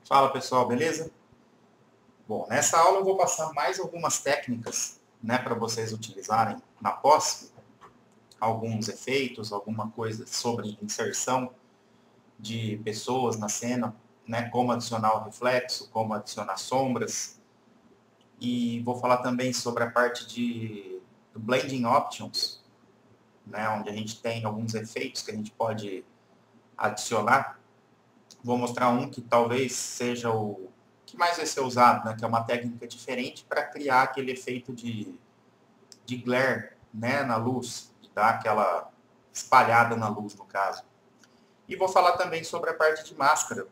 Fala pessoal, beleza? Bom, nessa aula eu vou passar mais algumas técnicas, né, para vocês utilizarem na pós, alguns efeitos, alguma coisa sobre inserção de pessoas na cena, né, como adicionar o reflexo, como adicionar sombras, e vou falar também sobre a parte do Blending Options, né, onde a gente tem alguns efeitos que a gente pode adicionar. Vou mostrar um que talvez seja o que mais vai ser usado, né? Que é uma técnica diferente para criar aquele efeito de glare, né? Na luz, de dar aquela espalhada na luz, no caso. E vou falar também sobre a parte de máscara,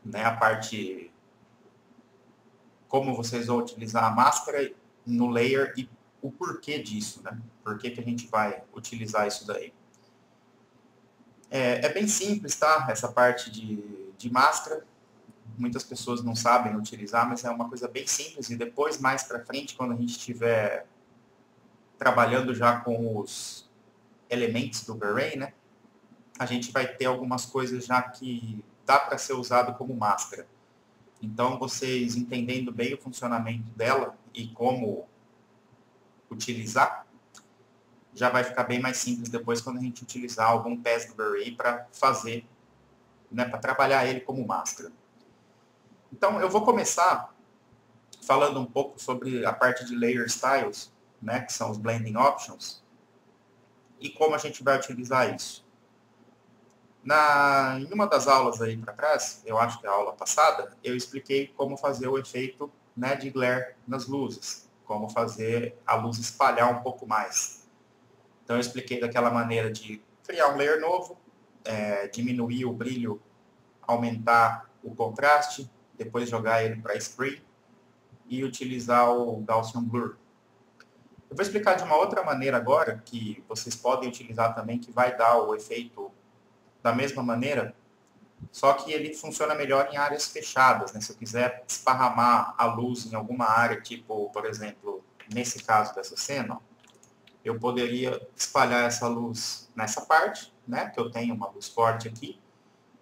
né? A parte como vocês vão utilizar a máscara no layer e o porquê disso, né? Por que a gente vai utilizar isso daí. É bem simples, tá? Essa parte de máscara. Muitas pessoas não sabem utilizar, mas é uma coisa bem simples. E depois, mais para frente, quando a gente estiver trabalhando já com os elementos do V-Ray, né? A gente vai ter algumas coisas já que dá para ser usado como máscara. Então, vocês entendendo bem o funcionamento dela e como utilizar, já vai ficar bem mais simples depois quando a gente utilizar algum pass do V-Ray para fazer, né, para trabalhar ele como máscara. Então, eu vou começar falando um pouco sobre a parte de Layer Styles, né, que são os Blending Options, e como a gente vai utilizar isso. Em uma das aulas aí para trás, eu acho que é a aula passada, eu expliquei como fazer o efeito, né, de glare nas luzes, como fazer a luz espalhar um pouco mais. Então, eu expliquei daquela maneira de criar um layer novo, diminuir o brilho, aumentar o contraste, depois jogar ele para screen e utilizar o Gaussian Blur. Eu vou explicar de uma outra maneira agora, que vocês podem utilizar também, que vai dar o efeito da mesma maneira, só que ele funciona melhor em áreas fechadas, né? Se eu quiser esparramar a luz em alguma área, tipo, por exemplo, nesse caso dessa cena, eu poderia espalhar essa luz nessa parte, né? Que eu tenho uma luz forte aqui,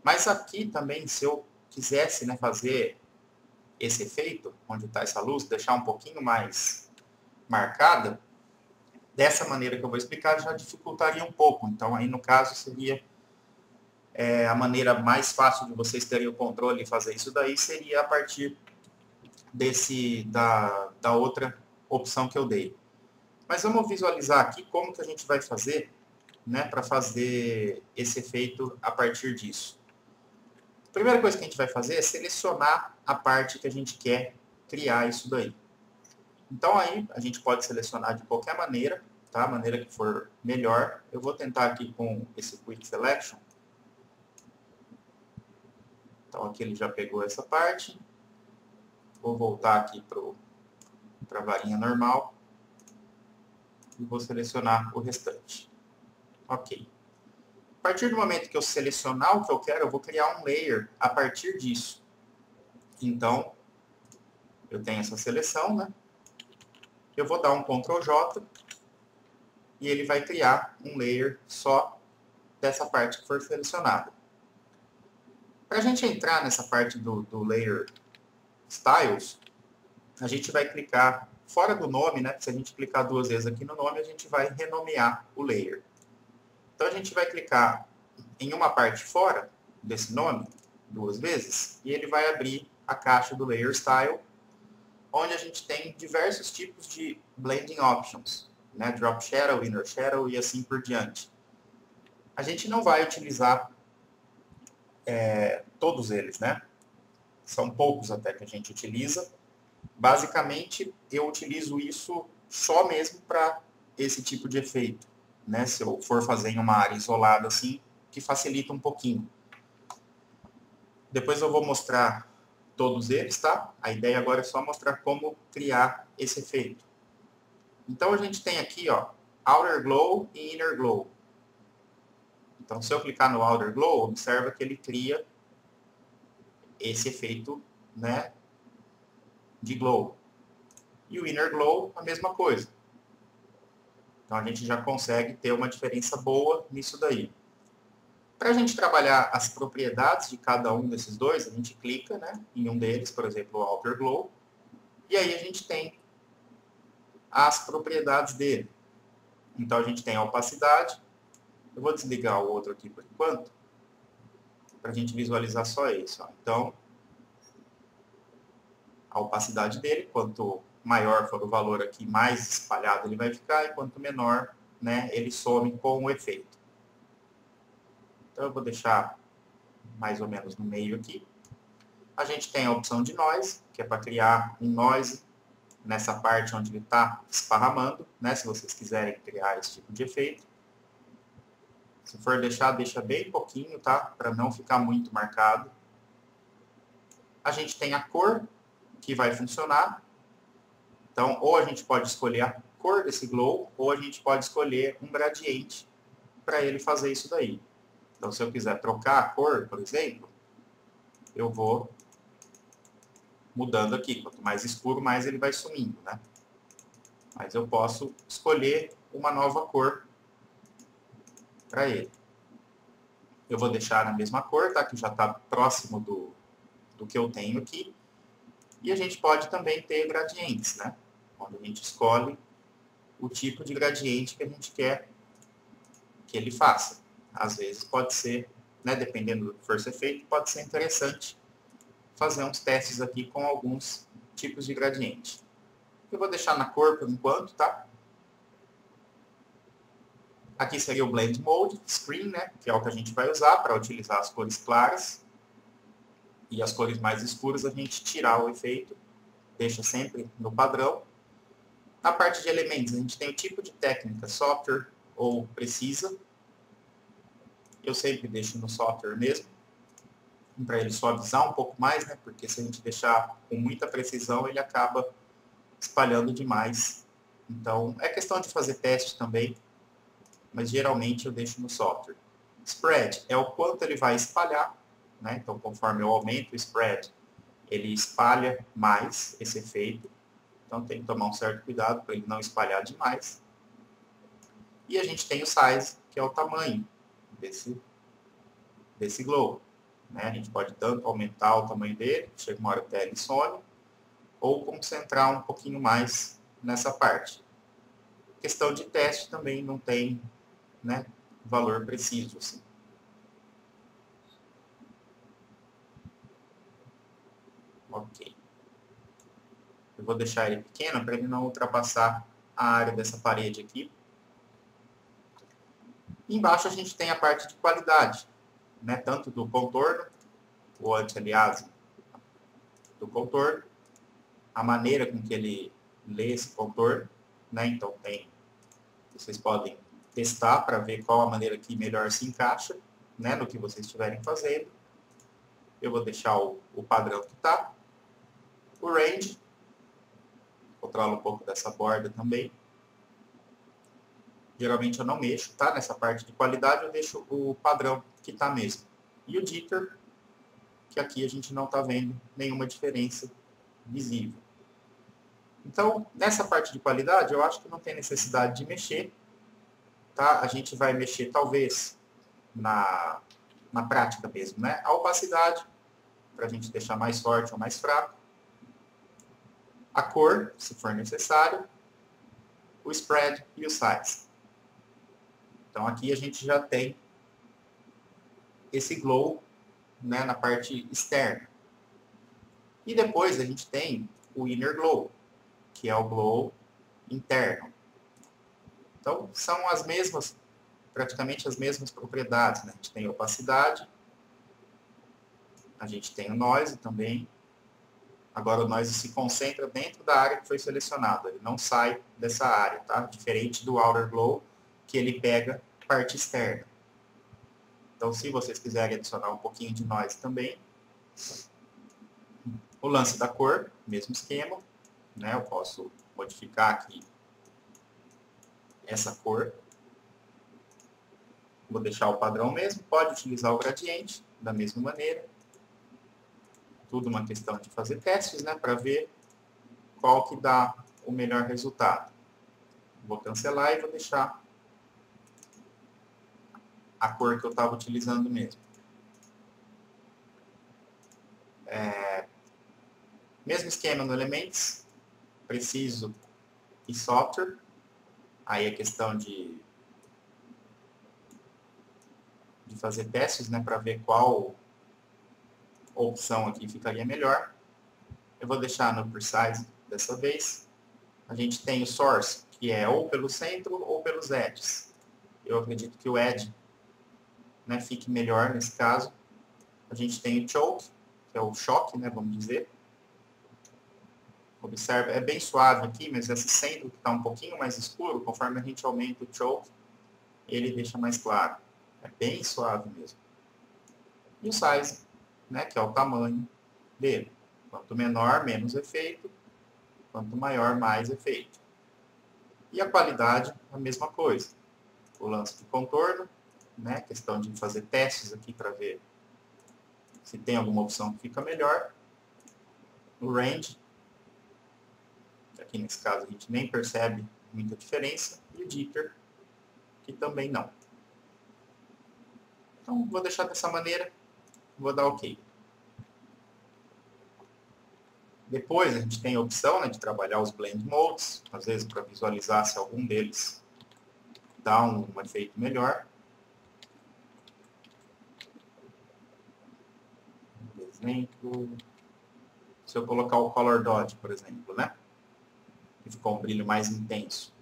mas aqui também, se eu quisesse, né, fazer esse efeito, onde está essa luz, deixar um pouquinho mais marcada, dessa maneira que eu vou explicar, já dificultaria um pouco. Então, aí no caso, seria a maneira mais fácil de vocês terem o controle e fazer isso daí, seria a partir da outra opção que eu dei. Mas vamos visualizar aqui como que a gente vai fazer, né, para fazer esse efeito a partir disso. A primeira coisa que a gente vai fazer é selecionar a parte que a gente quer criar isso daí. Então aí a gente pode selecionar de qualquer maneira, tá? A maneira que for melhor. Eu vou tentar aqui com esse Quick Selection. Então aqui ele já pegou essa parte. Vou voltar aqui para a varinha normal. E vou selecionar o restante. Ok. A partir do momento que eu selecionar o que eu quero, eu vou criar um layer a partir disso. Então, eu tenho essa seleção, né? Eu vou dar um Ctrl J e ele vai criar um layer só dessa parte que for selecionada. Para a gente entrar nessa parte do Layer Styles, a gente vai clicar fora do nome, né? Se a gente clicar duas vezes aqui no nome, a gente vai renomear o layer. Então, a gente vai clicar em uma parte fora desse nome, duas vezes, e ele vai abrir a caixa do Layer Style, onde a gente tem diversos tipos de Blending Options, né? Drop Shadow, Inner Shadow e assim por diante. A gente não vai utilizar todos eles, né? São poucos até que a gente utiliza. Basicamente, eu utilizo isso só mesmo para esse tipo de efeito, né? Se eu for fazer em uma área isolada assim, que facilita um pouquinho. Depois eu vou mostrar todos eles, tá? A ideia agora é só mostrar como criar esse efeito. Então a gente tem aqui, ó, Outer Glow e Inner Glow. Então, se eu clicar no Outer Glow, observa que ele cria esse efeito, né, de glow. E o inner glow, a mesma coisa. Então a gente já consegue ter uma diferença boa nisso daí. Para a gente trabalhar as propriedades de cada um desses dois, a gente clica, né, em um deles, por exemplo, o Alter Glow, e aí a gente tem as propriedades dele. Então a gente tem a opacidade. Eu vou desligar o outro aqui por enquanto, para a gente visualizar só isso. Ó. Então, a opacidade dele, quanto maior for o valor aqui, mais espalhado ele vai ficar, e quanto menor, né, ele some com o efeito. Então eu vou deixar mais ou menos no meio aqui. A gente tem a opção de noise, que é para criar um noise nessa parte onde ele está esparramando, né, se vocês quiserem criar esse tipo de efeito. Se for deixar, deixa bem pouquinho, tá? Para não ficar muito marcado. A gente tem a cor, que vai funcionar. Então, ou a gente pode escolher a cor desse glow, ou a gente pode escolher um gradiente para ele fazer isso daí. Então, se eu quiser trocar a cor, por exemplo, eu vou mudando aqui. Quanto mais escuro, mais ele vai sumindo, né? Mas eu posso escolher uma nova cor para ele. Eu vou deixar na mesma cor, tá? Que já está próximo do que eu tenho aqui. E a gente pode também ter gradientes, né? Onde a gente escolhe o tipo de gradiente que a gente quer que ele faça. Às vezes pode ser, né, dependendo do que for ser feito, pode ser interessante fazer uns testes aqui com alguns tipos de gradiente. Eu vou deixar na cor por enquanto, tá? Aqui seria o Blend Mode, Screen, né, que é o que a gente vai usar para utilizar as cores claras. E as cores mais escuras a gente tirar o efeito, deixa sempre no padrão. Na parte de elementos, a gente tem o tipo de técnica, software ou precisa. Eu sempre deixo no software mesmo, para ele suavizar um pouco mais, né? Porque se a gente deixar com muita precisão, ele acaba espalhando demais. Então, é questão de fazer teste também, mas geralmente eu deixo no software. Spread é o quanto ele vai espalhar, né? Então, conforme eu aumento o spread, ele espalha mais esse efeito. Então, tem que tomar um certo cuidado para ele não espalhar demais. E a gente tem o size, que é o tamanho desse glow. Né? A gente pode tanto aumentar o tamanho dele, chega uma hora até ele some, ou concentrar um pouquinho mais nessa parte. Questão de teste também não tem, né, valor preciso, assim. Ok. Eu vou deixar ele pequeno para ele não ultrapassar a área dessa parede aqui. E embaixo a gente tem a parte de qualidade, né, tanto do contorno, o anti-aliasing do contorno, a maneira com que ele lê esse contorno, né, então vocês podem testar para ver qual a maneira que melhor se encaixa, né, no que vocês estiverem fazendo. Eu vou deixar o padrão que está. O range, controla um pouco dessa borda também. Geralmente eu não mexo, tá? Nessa parte de qualidade eu deixo o padrão que está mesmo. E o jitter, que aqui a gente não está vendo nenhuma diferença visível. Então, nessa parte de qualidade, eu acho que não tem necessidade de mexer. Tá? A gente vai mexer, talvez, na prática mesmo, né? A opacidade, para a gente deixar mais forte ou mais fraco. A cor, se for necessário. O spread e o size. Então, aqui a gente já tem esse glow, né, na parte externa. E depois a gente tem o inner glow, que é o glow interno. Então, são as mesmas, praticamente as mesmas propriedades, né? A gente tem opacidade, a gente tem o noise também. Agora o noise se concentra dentro da área que foi selecionada, ele não sai dessa área, tá? Diferente do outer glow, que ele pega a parte externa. Então, se vocês quiserem adicionar um pouquinho de noise também, o lance da cor, mesmo esquema, né? Eu posso modificar aqui essa cor. Vou deixar o padrão mesmo, pode utilizar o gradiente da mesma maneira. Tudo uma questão de fazer testes, né, para ver qual que dá o melhor resultado. Vou cancelar e vou deixar a cor que eu estava utilizando mesmo. Mesmo esquema no Elements, preciso e software. Aí é questão de fazer testes, né, para ver qual opção aqui ficaria melhor. Eu vou deixar no Precise dessa vez. A gente tem o Source, que é ou pelo centro ou pelos edges. Eu acredito que o edge, né, fique melhor nesse caso. A gente tem o Choke, que é o choque, né, vamos dizer. Observe, é bem suave aqui, mas esse centro que está um pouquinho mais escuro, conforme a gente aumenta o Choke, ele deixa mais claro. É bem suave mesmo. E o Size, né, que é o tamanho dele. Quanto menor, menos efeito. Quanto maior, mais efeito. E a qualidade, a mesma coisa. O lance de contorno, né, questão de fazer testes aqui para ver se tem alguma opção que fica melhor. O range, que aqui nesse caso a gente nem percebe muita diferença. E o jitter, que também não. Então, vou deixar dessa maneira. Vou dar OK. Depois, a gente tem a opção, né, de trabalhar os Blend Modes. Às vezes, para visualizar se algum deles dá um efeito melhor. Por exemplo, se eu colocar o Color Dodge, por exemplo, né, que ficou um brilho mais intenso,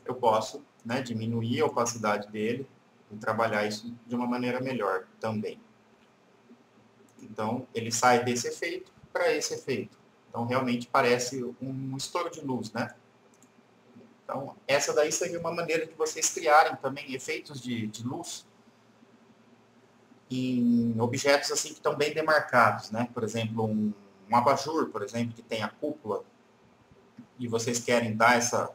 eu posso, né, diminuir a opacidade dele e trabalhar isso de uma maneira melhor também. Então, ele sai desse efeito para esse efeito. Então, realmente parece um estouro de luz, né? Então, essa daí seria uma maneira de vocês criarem também efeitos de luz em objetos assim que estão bem demarcados, né? Por exemplo, um abajur, por exemplo, que tem a cúpula, e vocês querem dar essa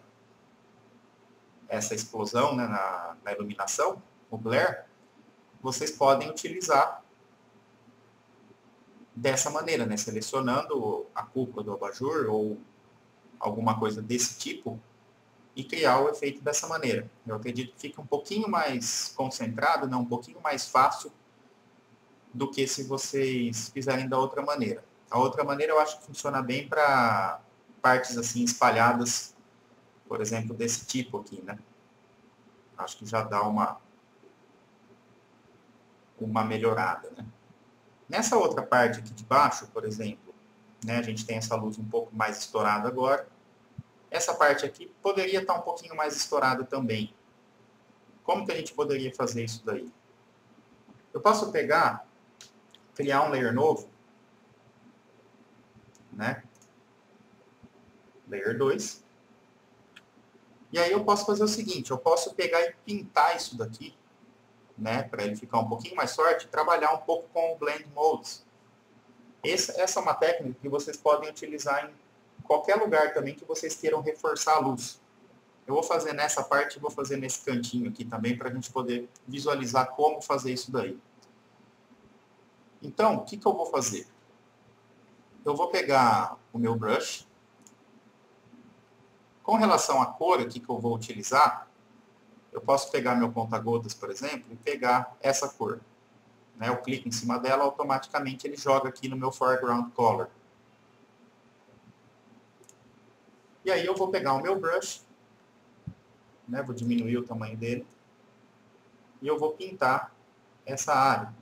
explosão, né, na iluminação, o glare, vocês podem utilizar dessa maneira, né? Selecionando a cúpula do abajur ou alguma coisa desse tipo e criar o efeito dessa maneira. Eu acredito que fica um pouquinho mais concentrado, né? Um pouquinho mais fácil do que se vocês fizerem da outra maneira. A outra maneira eu acho que funciona bem para partes assim espalhadas, por exemplo, desse tipo aqui, né? Acho que já dá uma melhorada, né? Nessa outra parte aqui de baixo, por exemplo, né, a gente tem essa luz um pouco mais estourada agora. Essa parte aqui poderia estar um pouquinho mais estourada também. Como que a gente poderia fazer isso daí? Eu posso pegar, criar um layer novo, né? Layer 2. E aí eu posso fazer o seguinte, eu posso pegar e pintar isso daqui, né, para ele ficar um pouquinho mais forte, e trabalhar um pouco com o Blend Modes. Essa é uma técnica que vocês podem utilizar em qualquer lugar também que vocês queiram reforçar a luz. Eu vou fazer nessa parte e vou fazer nesse cantinho aqui também, para a gente poder visualizar como fazer isso daí. Então, o que eu vou fazer? Eu vou pegar o meu brush. Com relação à cor aqui que eu vou utilizar, eu posso pegar meu conta-gotas, por exemplo, e pegar essa cor. Né? Eu clico em cima dela, automaticamente ele joga aqui no meu foreground color. E aí eu vou pegar o meu brush, né? Vou diminuir o tamanho dele, e eu vou pintar essa área.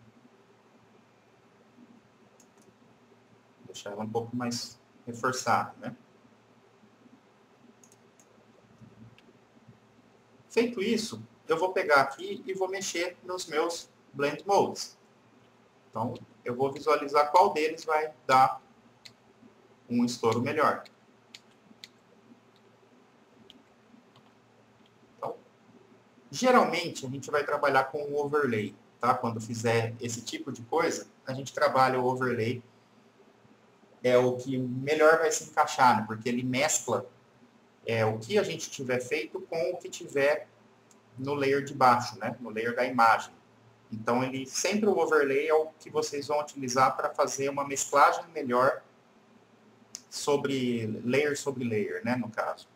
Deixar ela um pouco mais reforçada, né? Feito isso, eu vou pegar aqui e vou mexer nos meus Blend Modes. Então, eu vou visualizar qual deles vai dar um estouro melhor. Então, geralmente, a gente vai trabalhar com o overlay. Tá? Quando fizer esse tipo de coisa, a gente trabalha o overlay. É o que melhor vai se encaixar, né? Porque ele mescla o que a gente tiver feito com o que tiver no layer de baixo, né? No layer da imagem. Então, sempre o overlay é o que vocês vão utilizar para fazer uma mesclagem melhor sobre layer, né, no caso.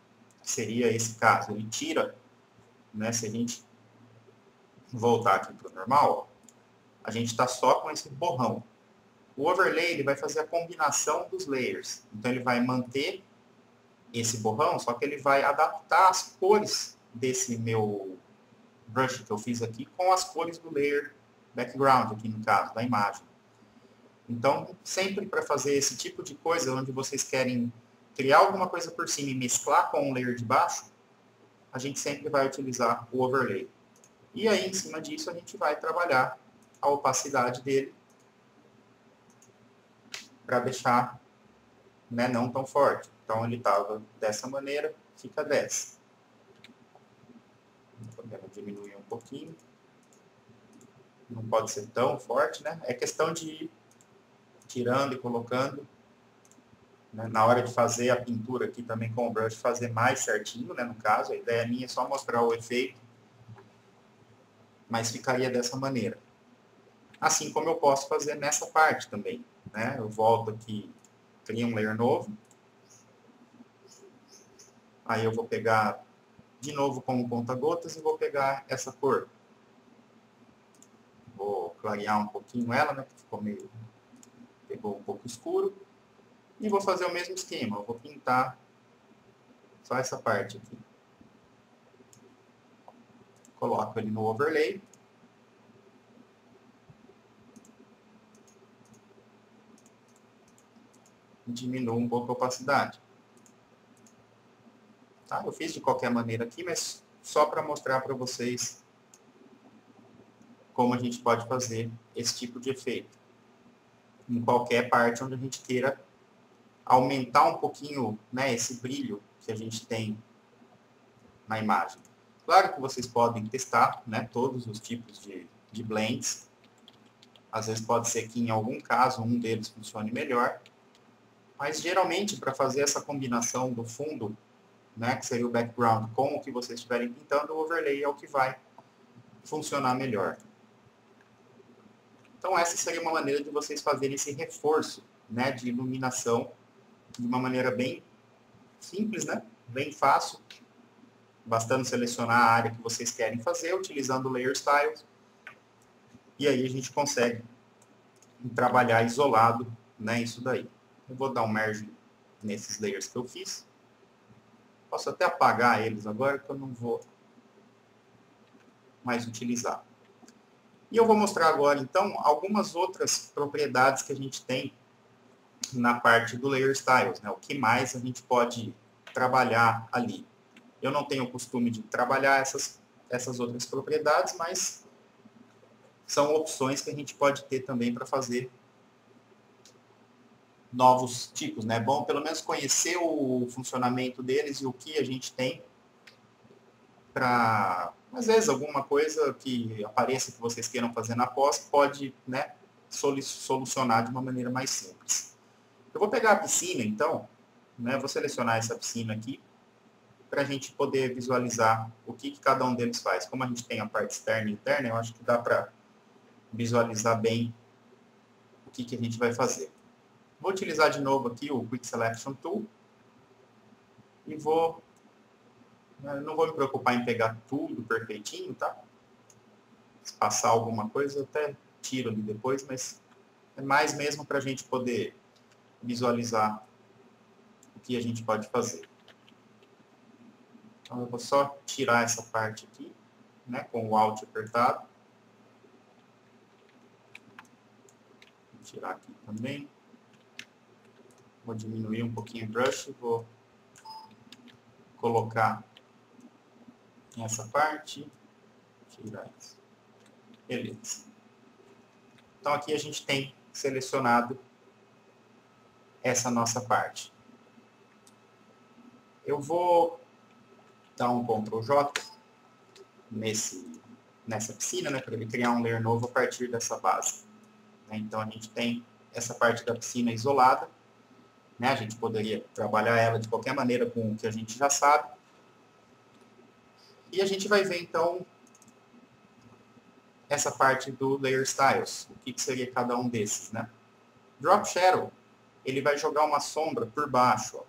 Seria esse caso. Ele tira, né, se a gente voltar aqui para o normal, a gente está só com esse borrão. O overlay ele vai fazer a combinação dos layers. Então ele vai manter esse borrão, só que ele vai adaptar as cores desse meu brush que eu fiz aqui com as cores do layer background, aqui no caso, da imagem. Então, sempre para fazer esse tipo de coisa, onde vocês querem criar alguma coisa por cima e mesclar com o layer de baixo, a gente sempre vai utilizar o overlay. E aí, em cima disso, a gente vai trabalhar a opacidade dele para deixar, né, não tão forte. Então, ele estava dessa maneira, fica dessa. Podemos diminuir um pouquinho. Não pode ser tão forte, né? É questão de ir tirando e colocando. Né? Na hora de fazer a pintura aqui também com o brush, fazer mais certinho, né? No caso, a ideia minha é só mostrar o efeito. Mas ficaria dessa maneira. Assim como eu posso fazer nessa parte também. Né? Eu volto aqui, crio um layer novo. Aí eu vou pegar de novo como conta-gotas e vou pegar essa cor. Vou clarear um pouquinho ela, né? Ficou meio... pegou um pouco escuro. E vou fazer o mesmo esquema. Eu vou pintar só essa parte aqui. Coloco ele no overlay. Diminuo um pouco a opacidade. Tá? Eu fiz de qualquer maneira aqui, mas só para mostrar para vocês como a gente pode fazer esse tipo de efeito. Em qualquer parte onde a gente queira aumentar um pouquinho, né, esse brilho que a gente tem na imagem. Claro que vocês podem testar, né, todos os tipos de blends. Às vezes pode ser que em algum caso um deles funcione melhor. Mas geralmente para fazer essa combinação do fundo, né, que seria o background, com o que vocês estiverem pintando, o overlay é o que vai funcionar melhor. Então essa seria uma maneira de vocês fazerem esse reforço, né, de iluminação de uma maneira bem simples, né, bem fácil, bastando selecionar a área que vocês querem fazer, utilizando o Layer Styles, e aí a gente consegue trabalhar isolado, né, isso daí. Eu vou dar um merge nesses layers que eu fiz. Posso até apagar eles agora, que eu não vou mais utilizar. E eu vou mostrar agora, então, algumas outras propriedades que a gente tem na parte do Layer Styles, né? O que mais a gente pode trabalhar ali. Eu não tenho o costume de trabalhar essas outras propriedades, mas são opções que a gente pode ter também para fazer novos tipos, né? É bom pelo menos conhecer o funcionamento deles e o que a gente tem para, às vezes, alguma coisa que apareça que vocês queiram fazer na pós pode, né, solucionar de uma maneira mais simples. Eu vou pegar a piscina, então, né, vou selecionar essa piscina aqui para a gente poder visualizar o que cada um deles faz. Como a gente tem a parte externa e interna, eu acho que dá para visualizar bem o que a gente vai fazer. Vou utilizar de novo aqui o Quick Selection Tool e não vou me preocupar em pegar tudo perfeitinho, tá? Se passar alguma coisa, eu até tiro ali depois, mas é mais mesmo para a gente poder visualizar o que a gente pode fazer. Então, eu vou só tirar essa parte aqui, né, com o Alt apertado. Vou tirar aqui também. Vou diminuir um pouquinho o brush, vou colocar essa parte, tirar isso. Beleza. Então aqui a gente tem selecionado essa nossa parte. Eu vou dar um Ctrl J nessa piscina, né, para ele criar um layer novo a partir dessa base. Então a gente tem essa parte da piscina isolada. Né? A gente poderia trabalhar ela de qualquer maneira com o que a gente já sabe. E a gente vai ver, então, essa parte do Layer Styles. O que seria cada um desses, né? Drop Shadow ele vai jogar uma sombra por baixo. Ó.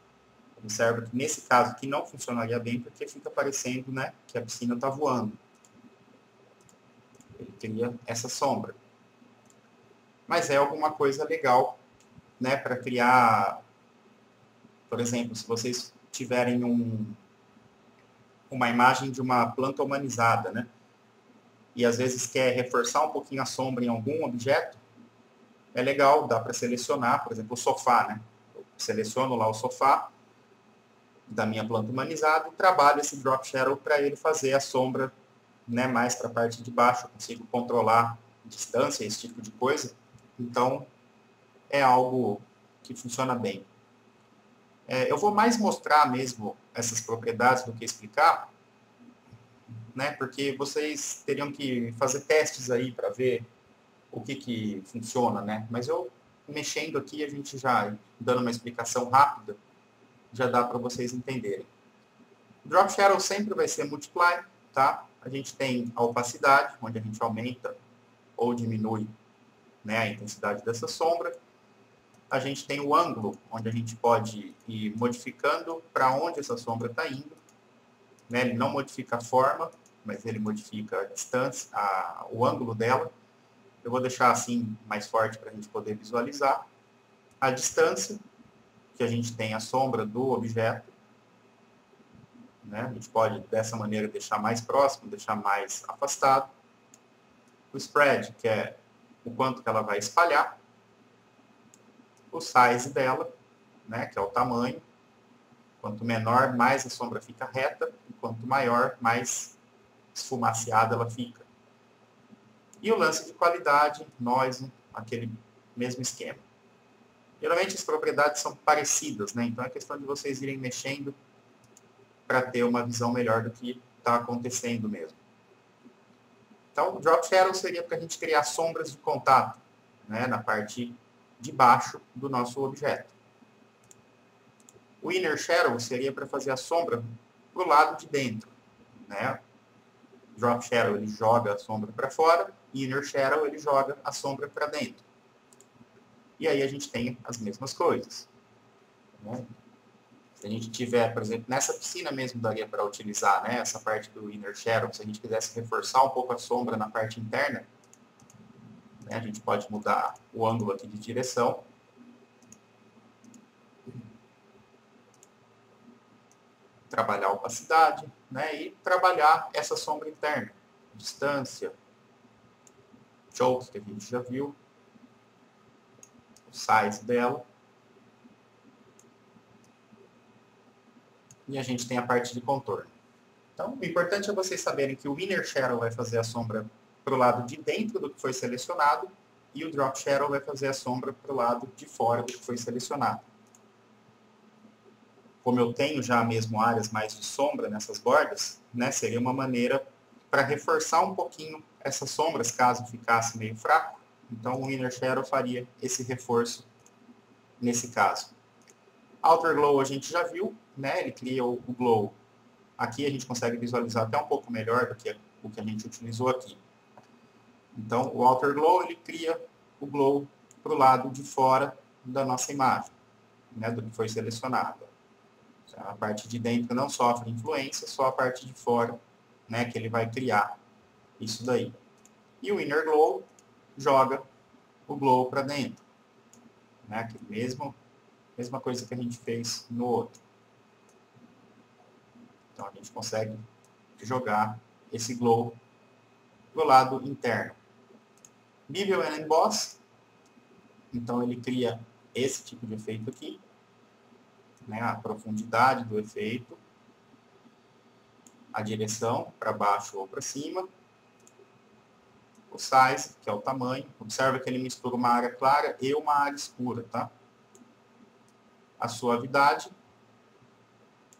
Observa que nesse caso aqui não funcionaria bem, porque fica parecendo, né, que a piscina está voando. Ele cria essa sombra. Mas é alguma coisa legal, né, para criar, por exemplo, se vocês tiverem uma imagem de uma planta humanizada, né, e às vezes quer reforçar um pouquinho a sombra em algum objeto, é legal, dá para selecionar, por exemplo, o sofá, né? Eu seleciono lá o sofá da minha planta humanizada e trabalho esse drop shadow para ele fazer a sombra, né, mais para a parte de baixo. Eu consigo controlar distância, esse tipo de coisa. Então, é algo que funciona bem. Eu vou mais mostrar mesmo essas propriedades do que explicar, né, porque vocês teriam que fazer testes aí para ver o que funciona, né? Mas eu, mexendo aqui, a gente já, dando uma explicação rápida, já dá para vocês entenderem. O Drop Shadow sempre vai ser Multiply, tá? A gente tem a opacidade, onde a gente aumenta ou diminui, né, a intensidade dessa sombra. A gente tem o ângulo, onde a gente pode ir modificando para onde essa sombra está indo. Né? Ele não modifica a forma, mas ele modifica a distância, o ângulo dela. Eu vou deixar assim mais forte para a gente poder visualizar. A distância, que a gente tem a sombra do objeto. Né? A gente pode, dessa maneira, deixar mais próximo, deixar mais afastado. O spread, que é o quanto que ela vai espalhar. O size dela, né, que é o tamanho. Quanto menor, mais a sombra fica reta. E quanto maior, mais esfumaciada ela fica. E o lance de qualidade, noise, aquele mesmo esquema. Geralmente as propriedades são parecidas, né? Então é questão de vocês irem mexendo para ter uma visão melhor do que está acontecendo mesmo. Então o Drop Shadow seria para a gente criar sombras de contato, né, na parte de baixo do nosso objeto. O Inner Shadow seria para fazer a sombra para o lado de dentro, né? Drop Shadow ele joga a sombra para fora, e Inner Shadow ele joga a sombra para dentro. E aí a gente tem as mesmas coisas. Né? Se a gente tiver, por exemplo, nessa piscina mesmo daria para utilizar, né, essa parte do Inner Shadow, se a gente quisesse reforçar um pouco a sombra na parte interna, né, a gente pode mudar o ângulo aqui de direção. Trabalhar a opacidade, né, e trabalhar essa sombra interna. Distância, choke, que a gente já viu, o size dela. E a gente tem a parte de contorno. Então, o importante é vocês saberem que o Inner Shadow vai fazer a sombra para o lado de dentro do que foi selecionado e o Drop Shadow vai fazer a sombra para o lado de fora do que foi selecionado. Como eu tenho já mesmo áreas mais de sombra nessas bordas, né, seria uma maneira para reforçar um pouquinho essas sombras, caso ficasse meio fraco. Então, o Inner Shadow faria esse reforço nesse caso. Outer Glow a gente já viu, né, ele cria o Glow. Aqui a gente consegue visualizar até um pouco melhor do que o que a gente utilizou aqui. Então, o Outer Glow, ele cria o Glow para o lado de fora da nossa imagem, né, do que foi selecionado. A parte de dentro não sofre influência, só a parte de fora, né, que ele vai criar isso daí. E o Inner Glow joga o Glow para dentro. Né, que mesma coisa que a gente fez no outro. Então a gente consegue jogar esse Glow do lado interno. Bevel and Emboss, então ele cria esse tipo de efeito aqui, né, a profundidade do efeito, a direção para baixo ou para cima, o size, que é o tamanho. Observa que ele mistura uma área clara e uma área escura, tá? A suavidade.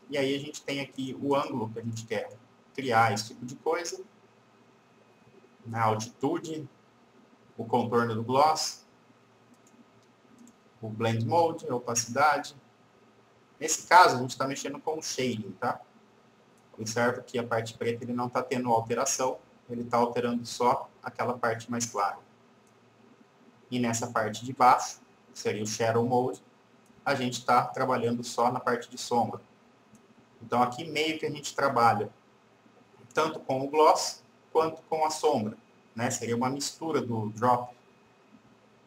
E aí a gente tem aqui o ângulo que a gente quer criar esse tipo de coisa. Na altitude, o contorno do gloss, o blend mode, a opacidade. Nesse caso, a gente está mexendo com o shading, tá? Observa que a parte preta ele não está tendo alteração, ele está alterando só aquela parte mais clara. E nessa parte de baixo, que seria o shadow mode, a gente está trabalhando só na parte de sombra. Então, aqui meio que a gente trabalha tanto com o gloss quanto com a sombra, né? Seria uma mistura do drop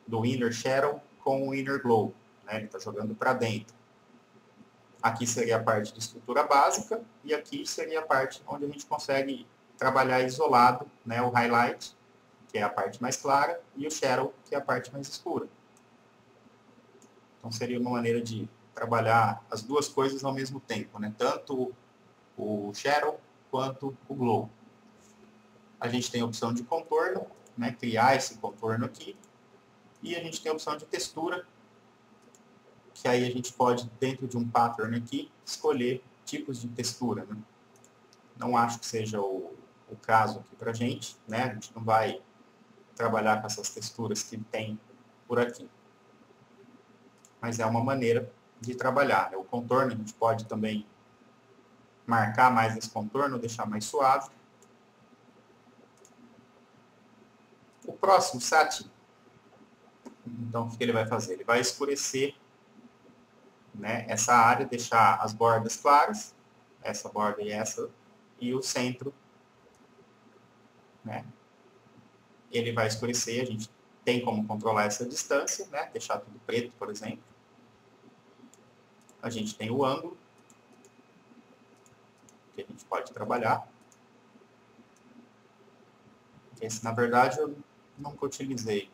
do inner shadow com o inner glow, né? Ele está jogando para dentro. Aqui seria a parte de estrutura básica e aqui seria a parte onde a gente consegue trabalhar isolado, né? O highlight, que é a parte mais clara, e o shadow, que é a parte mais escura. Então, seria uma maneira de trabalhar as duas coisas ao mesmo tempo, né? Tanto o shadow quanto o glow. A gente tem a opção de contorno, né? Criar esse contorno aqui. E a gente tem a opção de textura, que aí a gente pode, dentro de um pattern aqui, escolher tipos de textura, né? Não acho que seja o caso aqui pra gente, né? A gente não vai trabalhar com essas texturas que tem por aqui. Mas é uma maneira de trabalhar, né? O contorno a gente pode também marcar mais esse contorno, deixar mais suave. O próximo, Satin, então o que ele vai fazer? Ele vai escurecer, né, essa área, deixar as bordas claras, essa borda e essa, e o centro, né? Ele vai escurecer, a gente tem como controlar essa distância, né? Deixar tudo preto, por exemplo. A gente tem o ângulo, que a gente pode trabalhar. Esse, na verdade, eu nunca utilizei.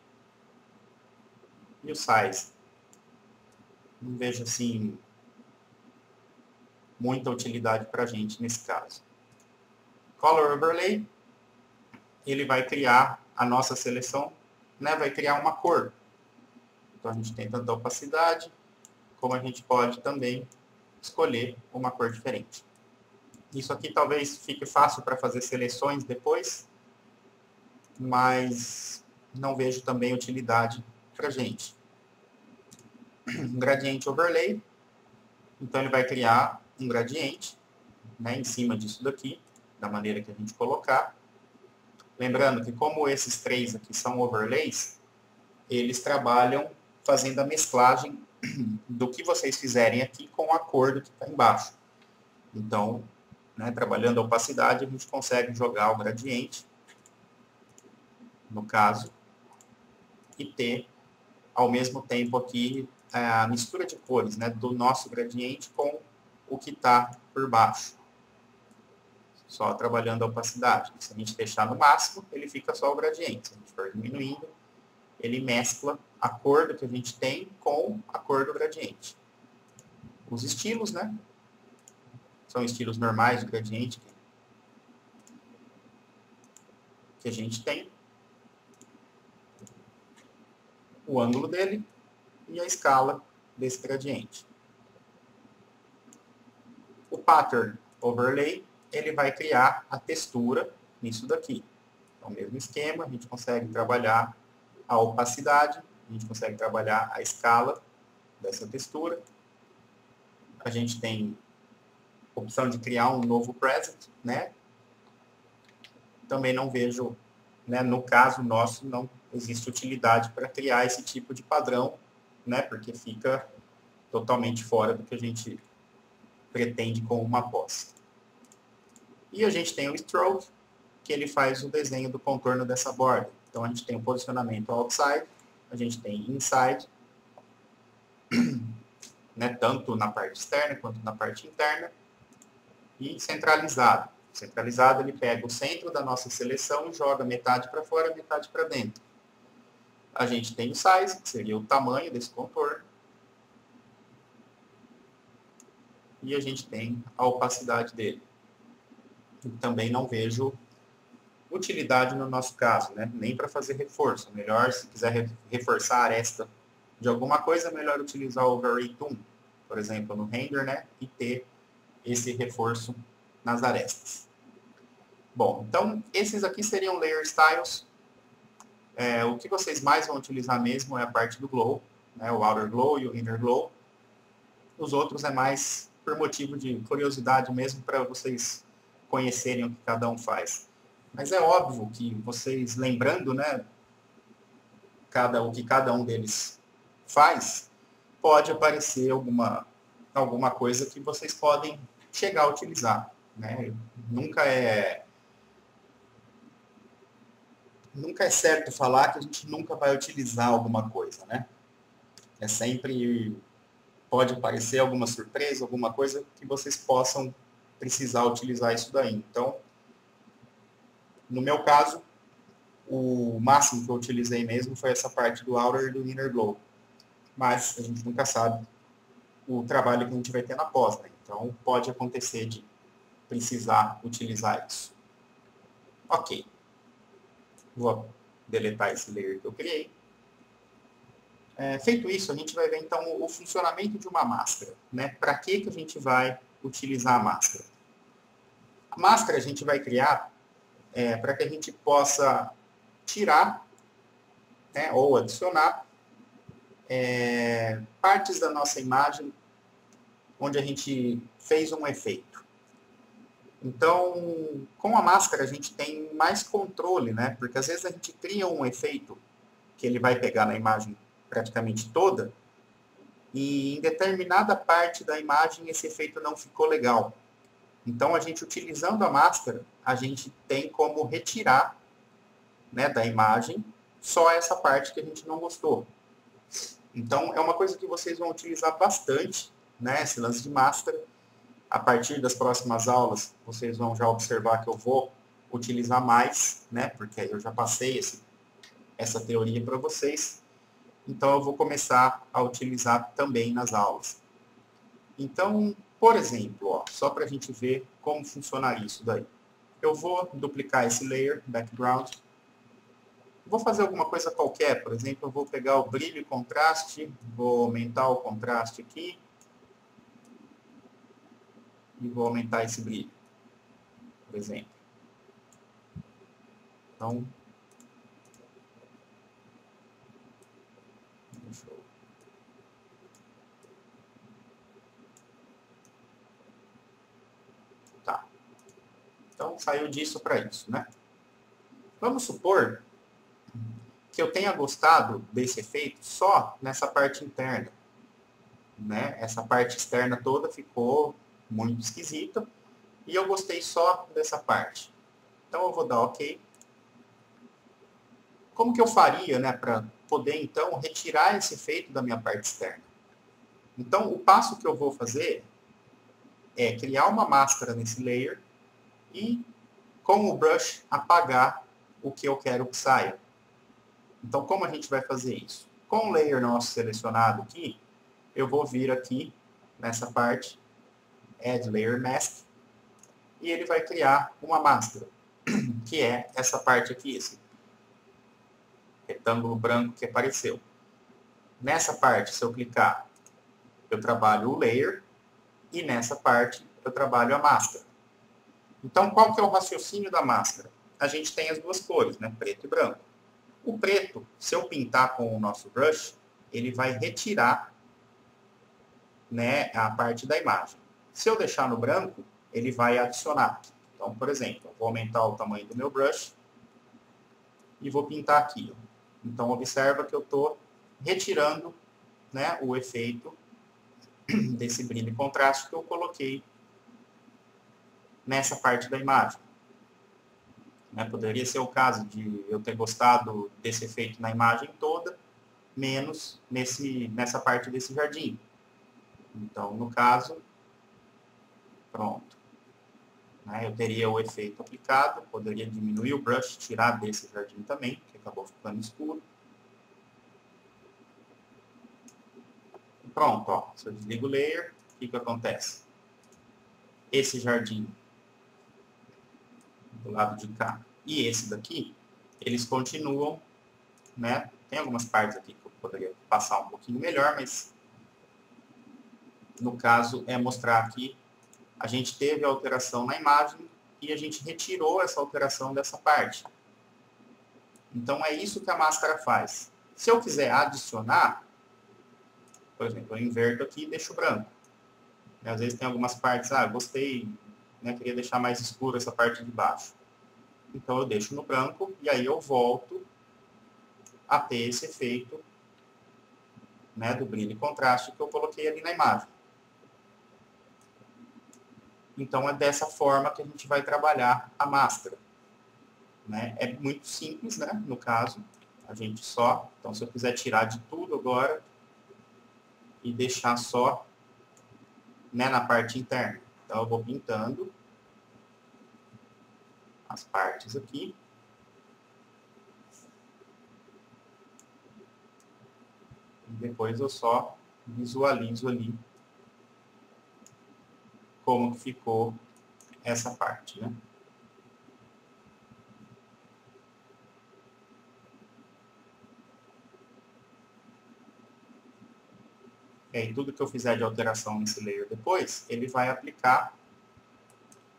E o size? Não vejo, assim, muita utilidade para a gente nesse caso. Color Overlay, ele vai criar a nossa seleção, né? Vai criar uma cor. Então, a gente tem tanto a opacidade, como a gente pode também escolher uma cor diferente. Isso aqui talvez fique fácil para fazer seleções depois, mas não vejo também utilidade para a gente. Gradiente Overlay, então ele vai criar um gradiente, né, em cima disso daqui, da maneira que a gente colocar. Lembrando que como esses três aqui são overlays, eles trabalham fazendo a mesclagem do que vocês fizerem aqui com a cor do que está embaixo. Então, né, trabalhando a opacidade, a gente consegue jogar o gradiente, no caso, e ter, ao mesmo tempo aqui, a mistura de cores, né, do nosso gradiente com o que está por baixo. Só trabalhando a opacidade. Se a gente deixar no máximo, ele fica só o gradiente. Se a gente for diminuindo, ele mescla a cor do que a gente tem com a cor do gradiente. Os estilos, né? São estilos normais de gradiente que a gente tem. O ângulo dele e a escala desse gradiente. O Pattern Overlay, ele vai criar a textura nisso daqui. Então, mesmo esquema, a gente consegue trabalhar a opacidade, a gente consegue trabalhar a escala dessa textura. A gente tem a opção de criar um novo preset, né? Também não vejo, né, no caso nosso, não existe utilidade para criar esse tipo de padrão, né? Porque fica totalmente fora do que a gente pretende com uma posse. E a gente tem o Stroke, que ele faz o desenho do contorno dessa borda. Então, a gente tem o posicionamento outside, a gente tem inside, né, tanto na parte externa quanto na parte interna, e centralizado. Centralizado, ele pega o centro da nossa seleção e joga metade para fora, metade para dentro. A gente tem o size, que seria o tamanho desse contorno, e a gente tem a opacidade dele. E também não vejo utilidade no nosso caso, né? Nem para fazer reforço. Melhor, se quiser reforçar a aresta de alguma coisa, é melhor utilizar o Overlay Tool, por exemplo, no render, né? E ter esse reforço nas arestas. Bom, então, esses aqui seriam Layer Styles. O que vocês mais vão utilizar mesmo é a parte do Glow, né? O Outer Glow e o Inner Glow. Os outros é mais por motivo de curiosidade mesmo, para vocês conhecerem o que cada um faz. Mas é óbvio que vocês, lembrando, né, o que cada um deles faz, pode aparecer alguma coisa que vocês podem chegar a utilizar, né? Nunca é certo falar que a gente nunca vai utilizar alguma coisa, né? É sempre pode aparecer alguma surpresa, alguma coisa que vocês possam precisar utilizar isso daí. Então, no meu caso, o máximo que eu utilizei mesmo foi essa parte do Outer e do Inner Glow. Mas a gente nunca sabe o trabalho que a gente vai ter na pós, né? Então, pode acontecer de precisar utilizar isso. Ok. Vou deletar esse layer que eu criei. Feito isso, a gente vai ver, então, o funcionamento de uma máscara, né? Para que a gente vai utilizar a máscara? A máscara a gente vai criar para que a gente possa tirar, né, ou adicionar partes da nossa imagem onde a gente fez um efeito. Então, com a máscara a gente tem mais controle, né? Porque às vezes a gente cria um efeito que ele vai pegar na imagem praticamente toda e em determinada parte da imagem esse efeito não ficou legal. Então, a gente utilizando a máscara, a gente tem como retirar, né, da imagem só essa parte que a gente não gostou. Então, é uma coisa que vocês vão utilizar bastante, né, esse lance de máscara. A partir das próximas aulas, vocês vão já observar que eu vou utilizar mais, né, porque eu já passei essa teoria para vocês. Então, eu vou começar a utilizar também nas aulas. Então, por exemplo, ó, só para a gente ver como funcionaria isso daí. Eu vou duplicar esse layer, background. Vou fazer alguma coisa qualquer, por exemplo, eu vou pegar o brilho e contraste, vou aumentar o contraste aqui. E vou aumentar esse brilho, por exemplo. Então, deixa eu... Tá. Então, saiu disso para isso, né? Vamos supor que eu tenha gostado desse efeito só nessa parte interna, né? Essa parte externa toda ficou muito esquisita e eu gostei só dessa parte. Então, eu vou dar OK. Como que eu faria, né, para poder, então, retirar esse efeito da minha parte externa? Então, o passo que eu vou fazer é criar uma máscara nesse layer e, com o brush, apagar o que eu quero que saia. Então, como a gente vai fazer isso? Com o layer nosso selecionado aqui, eu vou vir aqui nessa parte, Add Layer Mask, e ele vai criar uma máscara, que é essa parte aqui, esse retângulo branco que apareceu. Nessa parte, se eu clicar, eu trabalho o layer, e nessa parte eu trabalho a máscara. Então, qual que é o raciocínio da máscara? A gente tem as duas cores, né? Preto e branco. O preto, se eu pintar com o nosso brush, ele vai retirar, né, a parte da imagem. Se eu deixar no branco, ele vai adicionar. Então, por exemplo, eu vou aumentar o tamanho do meu brush e vou pintar aqui. Então, observa que eu estou retirando, né, o efeito desse brilho e contraste que eu coloquei nessa parte da imagem. Né? Poderia ser o caso de eu ter gostado desse efeito na imagem toda, menos nessa parte desse jardim. Então, no caso, pronto. Né? Eu teria o efeito aplicado, poderia diminuir o brush, tirar desse jardim também, que acabou ficando escuro. E pronto, ó. Se eu desligo o layer, o que acontece? Esse jardim do lado de cá e esse daqui, eles continuam, né? Tem algumas partes aqui que eu poderia passar um pouquinho melhor, mas no caso é mostrar que a gente teve a alteração na imagem e a gente retirou essa alteração dessa parte. Então é isso que a máscara faz. Se eu quiser adicionar, por exemplo, eu inverto aqui e deixo branco. Às vezes tem algumas partes, gostei, né, queria deixar mais escuro essa parte de baixo. Então eu deixo no branco e aí eu volto a ter esse efeito né, do brilho e contraste que eu coloquei ali na imagem. Então, é dessa forma que a gente vai trabalhar a máscara. Né? É muito simples, né? No caso, a gente só... Então, se eu quiser tirar de tudo agora e deixar só, né, na parte interna. Então, eu vou pintando as partes aqui. E depois eu só visualizo ali como que ficou essa parte, né? E aí, tudo que eu fizer de alteração nesse layer depois, ele vai aplicar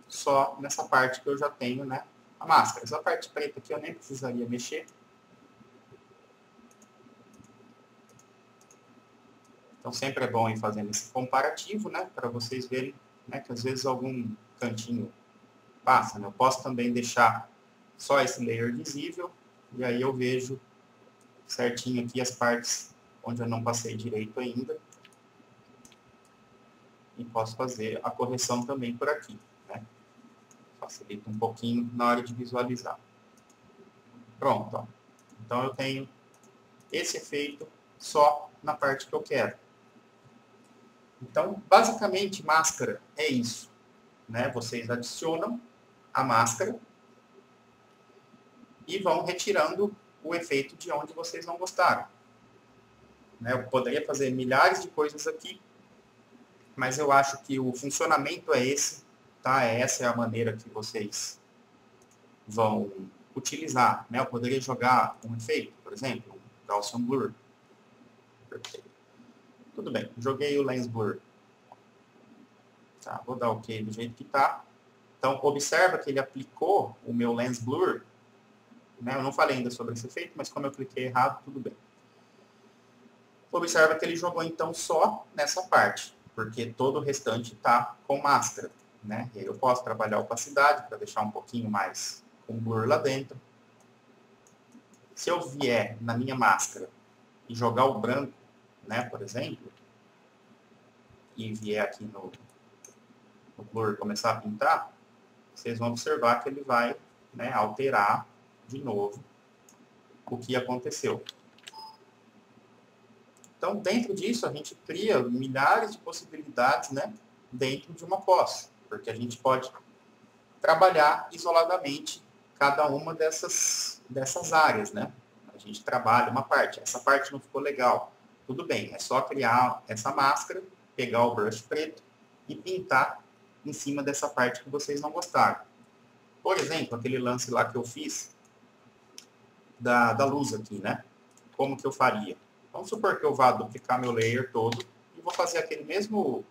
só nessa parte que eu já tenho, né, a máscara. Essa parte preta aqui eu nem precisaria mexer. Então, sempre é bom ir fazendo esse comparativo, né, para vocês verem, né, que às vezes algum cantinho passa, né? Eu posso também deixar só esse layer visível, e aí eu vejo certinho aqui as partes onde eu não passei direito ainda. E posso fazer a correção também por aqui, né? Facilita um pouquinho na hora de visualizar. Pronto, ó. Então eu tenho esse efeito só na parte que eu quero. Então, basicamente, máscara é isso, né? Vocês adicionam a máscara e vão retirando o efeito de onde vocês não gostaram. Né? Eu poderia fazer milhares de coisas aqui, mas eu acho que o funcionamento é esse, tá? Essa é a maneira que vocês vão utilizar, né? Eu poderia jogar um efeito, por exemplo, um Gaussian Blur. Tudo bem, joguei o Lens Blur. Tá, vou dar OK do jeito que está. Então, observa que ele aplicou o meu Lens Blur. Né? Eu não falei ainda sobre esse efeito, mas como eu cliquei errado, tudo bem. Observa que ele jogou, então, só nessa parte, porque todo o restante está com máscara. Né? E aí eu posso trabalhar a opacidade para deixar um pouquinho mais com blur lá dentro. Se eu vier na minha máscara e jogar o branco, né, por exemplo, e vier aqui no blur começar a pintar, vocês vão observar que ele vai, né, alterar de novo o que aconteceu. Então, dentro disso, a gente cria milhares de possibilidades, né, dentro de uma pós, porque a gente pode trabalhar isoladamente cada uma dessas áreas, né? A gente trabalha uma parte. Essa parte não ficou legal. Tudo bem, é só criar essa máscara, pegar o brush preto e pintar em cima dessa parte que vocês não gostaram. Por exemplo, aquele lance lá que eu fiz da luz aqui, né? Como que eu faria? Vamos supor que eu vá duplicar meu layer todo e vou fazer aquele mesmo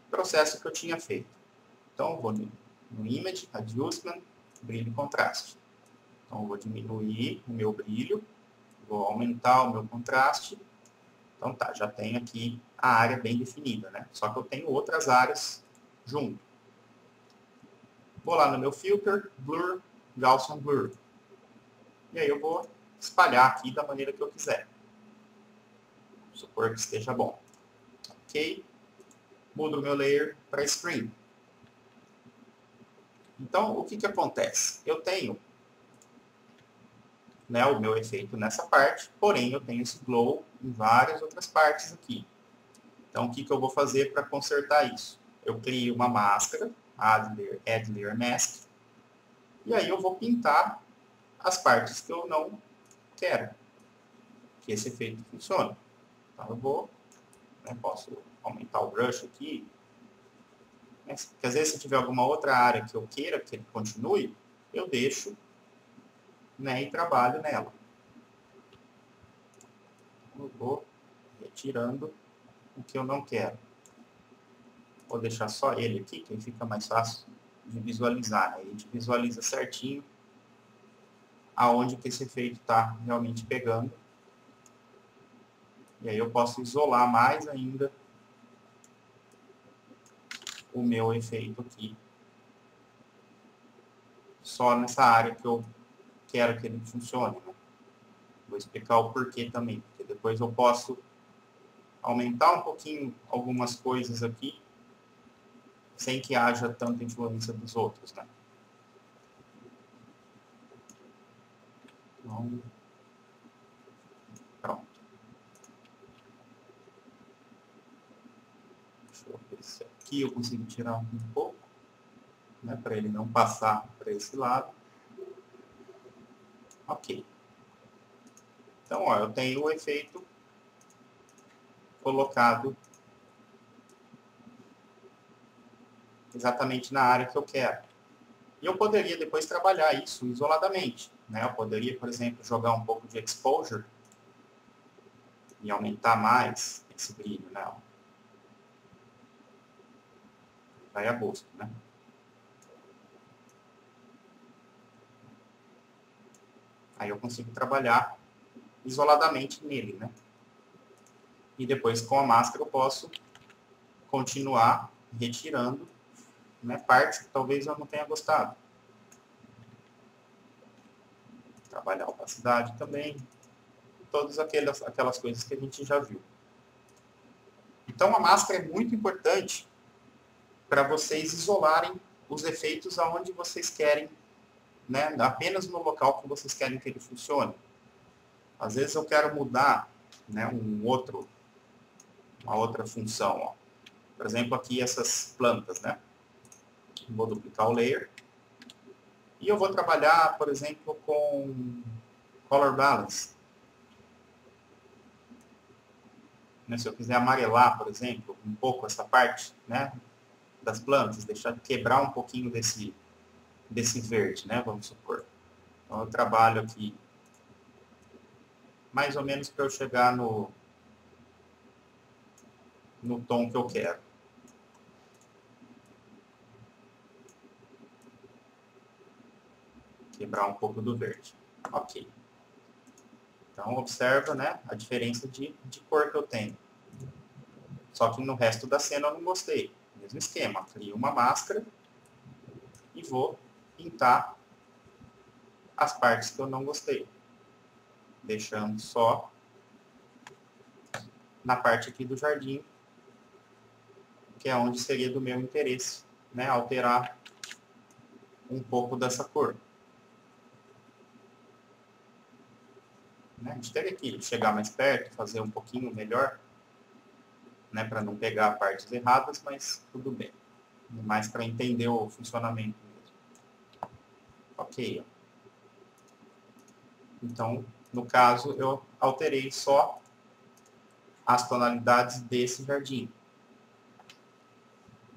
processo que eu tinha feito. Então, eu vou no Image, Adjustment, Brilho e Contraste. Então, eu vou diminuir o meu brilho, vou aumentar o meu contraste. Então, tá, já tenho aqui a área bem definida, né? Só que eu tenho outras áreas junto. Vou lá no meu Filter, Blur, Gaussian Blur. E aí eu vou espalhar aqui da maneira que eu quiser. Vamos supor que esteja bom. Ok. Mudo o meu layer para Screen. Então, o que que acontece? Eu tenho, né, o meu efeito nessa parte, porém eu tenho esse glow em várias outras partes aqui. Então, o que que eu vou fazer para consertar isso? Eu crio uma máscara, Add Layer Mask, e aí eu vou pintar as partes que eu não quero que esse efeito funcione. Então, eu vou, né, posso aumentar o brush aqui, né, porque às vezes se tiver alguma outra área que eu queira que ele continue, eu deixo, né, e trabalho nela. Eu vou retirando o que eu não quero. Vou deixar só ele aqui, que aí fica mais fácil de visualizar. Né? A gente visualiza certinho aonde que esse efeito está realmente pegando. E aí eu posso isolar mais ainda o meu efeito aqui. Só nessa área que eu quero que ele funcione. Né? Vou explicar o porquê também, porque depois eu posso aumentar um pouquinho algumas coisas aqui, sem que haja tanta influência dos outros, né? Então, pronto. Deixa eu ver se aqui eu consigo tirar um pouco, né, para ele não passar para esse lado. Ok. Então, ó, eu tenho o efeito colocado exatamente na área que eu quero. E eu poderia depois trabalhar isso isoladamente, né? Eu poderia, por exemplo, jogar um pouco de exposure e aumentar mais esse brilho, né? Vai a gosto, né? Aí eu consigo trabalhar isoladamente nele, né? E depois com a máscara eu posso continuar retirando, né, partes que talvez eu não tenha gostado. Trabalhar a opacidade também, todas aquelas coisas que a gente já viu. Então a máscara é muito importante para vocês isolarem os efeitos aonde vocês querem, né, apenas no local que vocês querem que ele funcione. Às vezes eu quero mudar, né, uma outra função. Ó. Por exemplo, aqui essas plantas, né? Vou duplicar o layer. E eu vou trabalhar, por exemplo, com color balance. Né? Se eu quiser amarelar, por exemplo, um pouco essa parte, né, das plantas, deixar quebrar um pouquinho desse verde, né, vamos supor. Então eu trabalho aqui mais ou menos para eu chegar no tom que eu quero. Quebrar um pouco do verde. Ok. Então, observa, né, a diferença de cor que eu tenho. Só que no resto da cena eu não gostei. Mesmo esquema. Crio uma máscara e vou pintar as partes que eu não gostei. Deixando só na parte aqui do jardim, que é onde seria do meu interesse, né, alterar um pouco dessa cor. Né? A gente teria que chegar mais perto, fazer um pouquinho melhor, né, para não pegar partes erradas, mas tudo bem. Mais para entender o funcionamento mesmo. Ok. Então, no caso, eu alterei só as tonalidades desse jardim.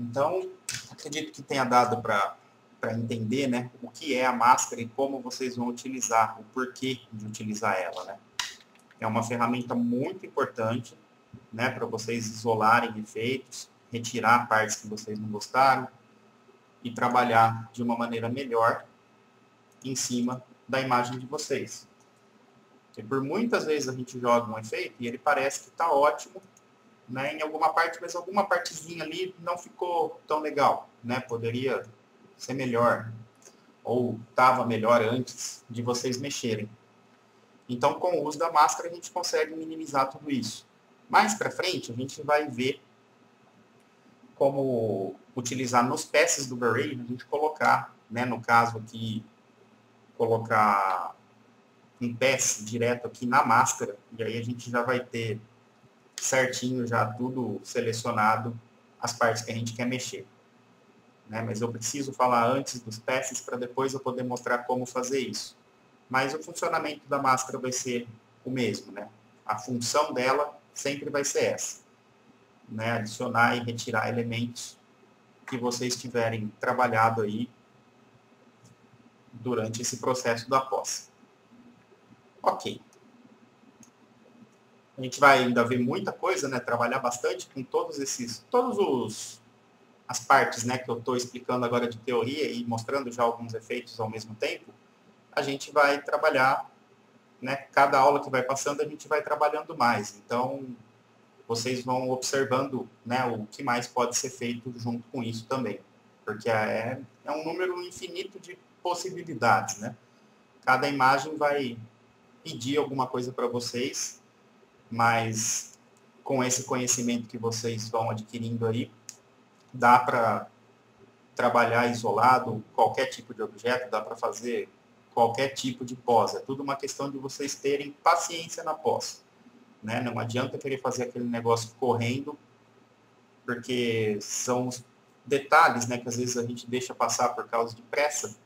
Então, acredito que tenha dado para entender, né, o que é a máscara e como vocês vão utilizar, o porquê de utilizar ela, né? É uma ferramenta muito importante, né, para vocês isolarem efeitos, retirar partes que vocês não gostaram e trabalhar de uma maneira melhor em cima da imagem de vocês. Porque por muitas vezes a gente joga um efeito e ele parece que está ótimo, né, em alguma parte, mas alguma partezinha ali não ficou tão legal, né? Poderia ser melhor, ou estava melhor antes de vocês mexerem. Então, com o uso da máscara, a gente consegue minimizar tudo isso. Mais para frente, a gente vai ver como utilizar nos passes do Beret, a gente colocar, né, no caso aqui, colocar um pass direto aqui na máscara, e aí a gente já vai ter certinho já tudo selecionado, as partes que a gente quer mexer. Né? Mas eu preciso falar antes dos passes para depois eu poder mostrar como fazer isso. Mas o funcionamento da máscara vai ser o mesmo, né? A função dela sempre vai ser essa, né? Adicionar e retirar elementos que vocês tiverem trabalhado aí durante esse processo da posse. Ok. A gente vai ainda ver muita coisa, né? Trabalhar bastante com todos as partes, né, que eu estou explicando agora de teoria e mostrando já alguns efeitos ao mesmo tempo. A gente vai trabalhar, né? Cada aula que vai passando a gente vai trabalhando mais. Então vocês vão observando, né, o que mais pode ser feito junto com isso também, porque é um número infinito de possibilidades, né? Cada imagem vai pedir alguma coisa para vocês, mas com esse conhecimento que vocês vão adquirindo aí, dá para trabalhar isolado qualquer tipo de objeto, dá para fazer qualquer tipo de pós. É tudo uma questão de vocês terem paciência na pós, né? Não adianta querer fazer aquele negócio correndo, porque são os detalhes, né, que às vezes a gente deixa passar por causa de pressa,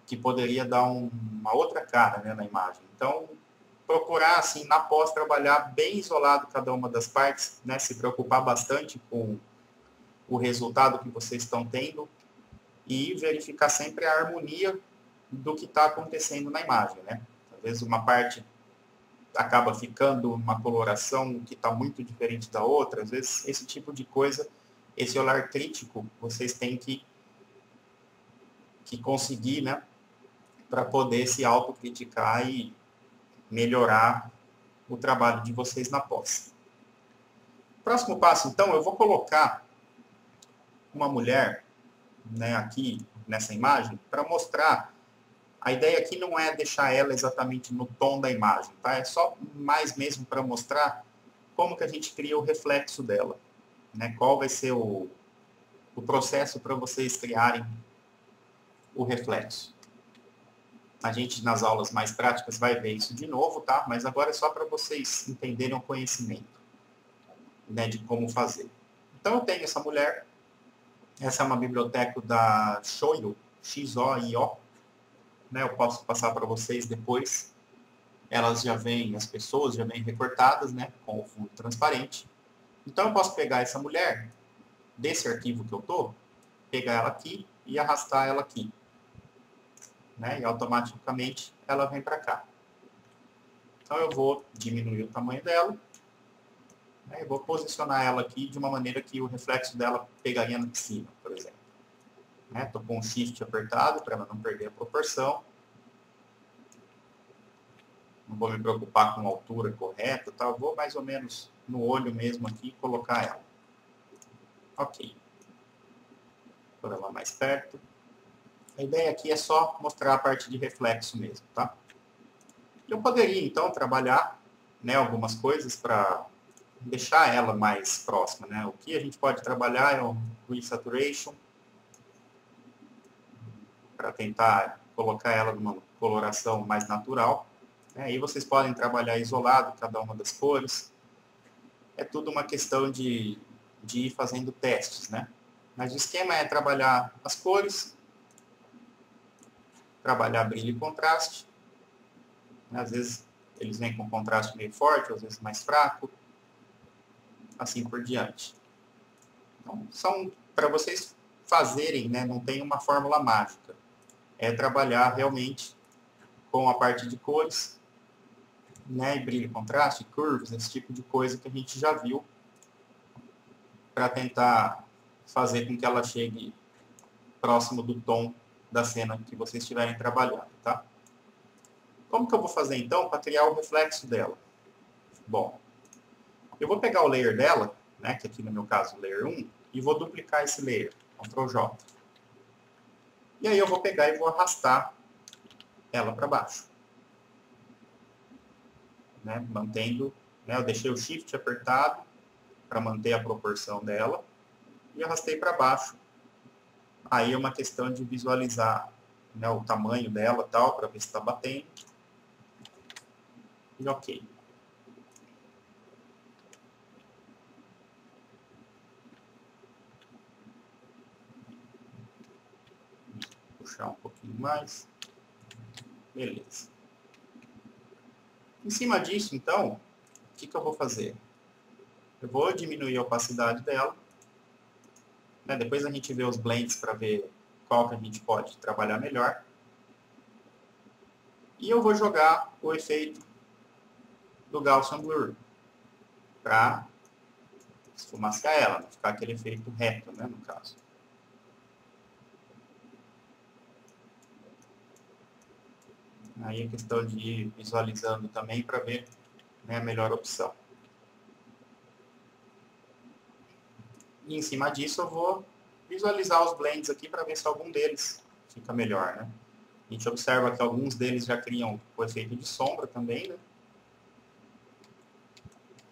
que poderia dar uma outra cara, né, na imagem. Então, procurar, assim, na pós, trabalhar bem isolado cada uma das partes, né, se preocupar bastante com o resultado que vocês estão tendo e verificar sempre a harmonia do que está acontecendo na imagem, né? Às vezes uma parte acaba ficando uma coloração que está muito diferente da outra, às vezes esse tipo de coisa, esse olhar crítico, vocês têm que conseguir, né, para poder se autocriticar e melhorar o trabalho de vocês na pós. Próximo passo, então, eu vou colocar uma mulher, né, aqui nessa imagem, para mostrar. A ideia aqui não é deixar ela exatamente no tom da imagem, tá? É só mais mesmo para mostrar como que a gente cria o reflexo dela, né? Qual vai ser o processo para vocês criarem o reflexo. A gente, nas aulas mais práticas, vai ver isso de novo, tá? Mas agora é só para vocês entenderem o conhecimento, né, de como fazer. Então, eu tenho essa mulher. Essa é uma biblioteca da Shoyo, X-O-I-O. Né, eu posso passar para vocês depois. Elas já vêm, as pessoas já vêm recortadas, né, com o fundo transparente. Então, eu posso pegar essa mulher, desse arquivo que eu estou, pegar ela aqui e arrastar ela aqui. Né, e automaticamente ela vem para cá. Então, eu vou diminuir o tamanho dela. Né, eu vou posicionar ela aqui de uma maneira que o reflexo dela pegaria em cima, por exemplo. Estou com o Shift apertado para ela não perder a proporção. Não vou me preocupar com a altura correta, tá? Vou mais ou menos no olho mesmo aqui colocar ela. Ok. Por ela mais perto. A ideia aqui é só mostrar a parte de reflexo mesmo, tá? Eu poderia, então, trabalhar, né, algumas coisas para deixar ela mais próxima, né? O que a gente pode trabalhar é o Resaturation, para tentar colocar ela numa coloração mais natural. Aí vocês podem trabalhar isolado cada uma das cores. É tudo uma questão de ir fazendo testes, né? Mas o esquema é trabalhar as cores, trabalhar brilho e contraste. Às vezes eles vêm com contraste meio forte, às vezes mais fraco, assim por diante. Então, são para vocês fazerem, né? Não tem uma fórmula mágica. É trabalhar realmente com a parte de cores, né, e brilho, contraste, curves, esse tipo de coisa que a gente já viu, para tentar fazer com que ela chegue próximo do tom da cena que vocês estiverem trabalhando, tá? Como que eu vou fazer, então, para criar o reflexo dela? Bom, eu vou pegar o layer dela, né, que aqui no meu caso o layer 1, e vou duplicar esse layer, Ctrl J. E aí eu vou pegar e vou arrastar ela para baixo. Né, mantendo, né, eu deixei o Shift apertado para manter a proporção dela e arrastei para baixo. Aí é uma questão de visualizar, né, o tamanho dela tal, para ver se está batendo. E ok. Puxar um pouquinho mais. Beleza. Em cima disso, então, o que eu vou fazer? Eu vou diminuir a opacidade dela. Né? Depois a gente vê os blends para ver qual que a gente pode trabalhar melhor. E eu vou jogar o efeito do Gaussian Blur para esfumaçar ela, não ficar aquele efeito reto, né, no caso. Aí é questão de ir visualizando também para ver, né, a melhor opção. E em cima disso eu vou visualizar os blends aqui para ver se algum deles fica melhor, né? A gente observa que alguns deles já criam o efeito de sombra também, né?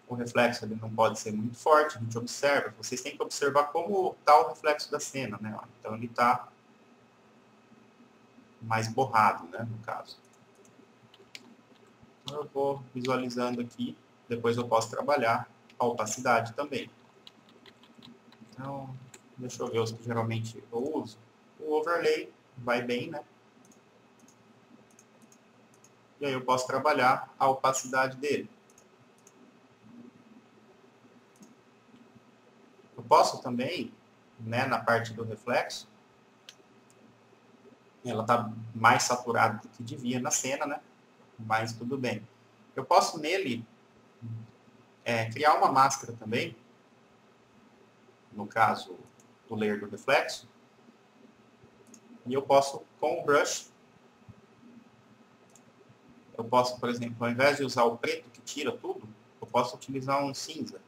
O reflexo ele não pode ser muito forte, a gente observa. Vocês têm que observar como está o reflexo da cena, né? Então ele está mais borrado, né, no caso. Então eu vou visualizando aqui, depois eu posso trabalhar a opacidade também. Então, deixa eu ver os que geralmente eu uso. O overlay vai bem, né? E aí eu posso trabalhar a opacidade dele. Eu posso também, né, na parte do reflexo, ela está mais saturada do que devia na cena, né? Mas tudo bem. Eu posso nele criar uma máscara também, no caso, o layer do reflexo, e eu posso, com o brush, eu posso, por exemplo, ao invés de usar o preto que tira tudo, eu posso utilizar um cinza.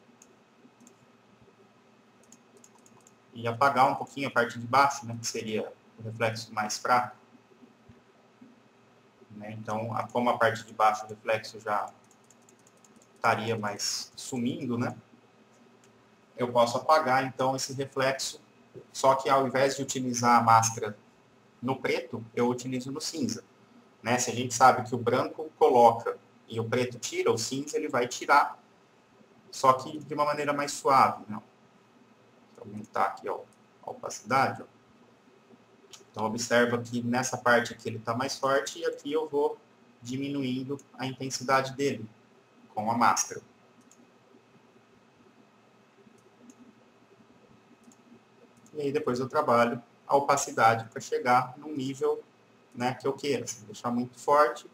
E apagar um pouquinho a parte de baixo, né, que seria o reflexo mais fraco. Né? Então, como a parte de baixo do reflexo já estaria mais sumindo, né, eu posso apagar, então, esse reflexo, só que ao invés de utilizar a máscara no preto, eu utilizo no cinza. Né? Se a gente sabe que o branco coloca e o preto tira, o cinza ele vai tirar, só que de uma maneira mais suave. Né? Vou aumentar aqui ó, a opacidade. Ó. Então, observa que nessa parte aqui ele está mais forte e aqui eu vou diminuindo a intensidade dele com a máscara. E aí depois eu trabalho a opacidade para chegar num nível, né, que eu queira. Assim, deixar muito forte,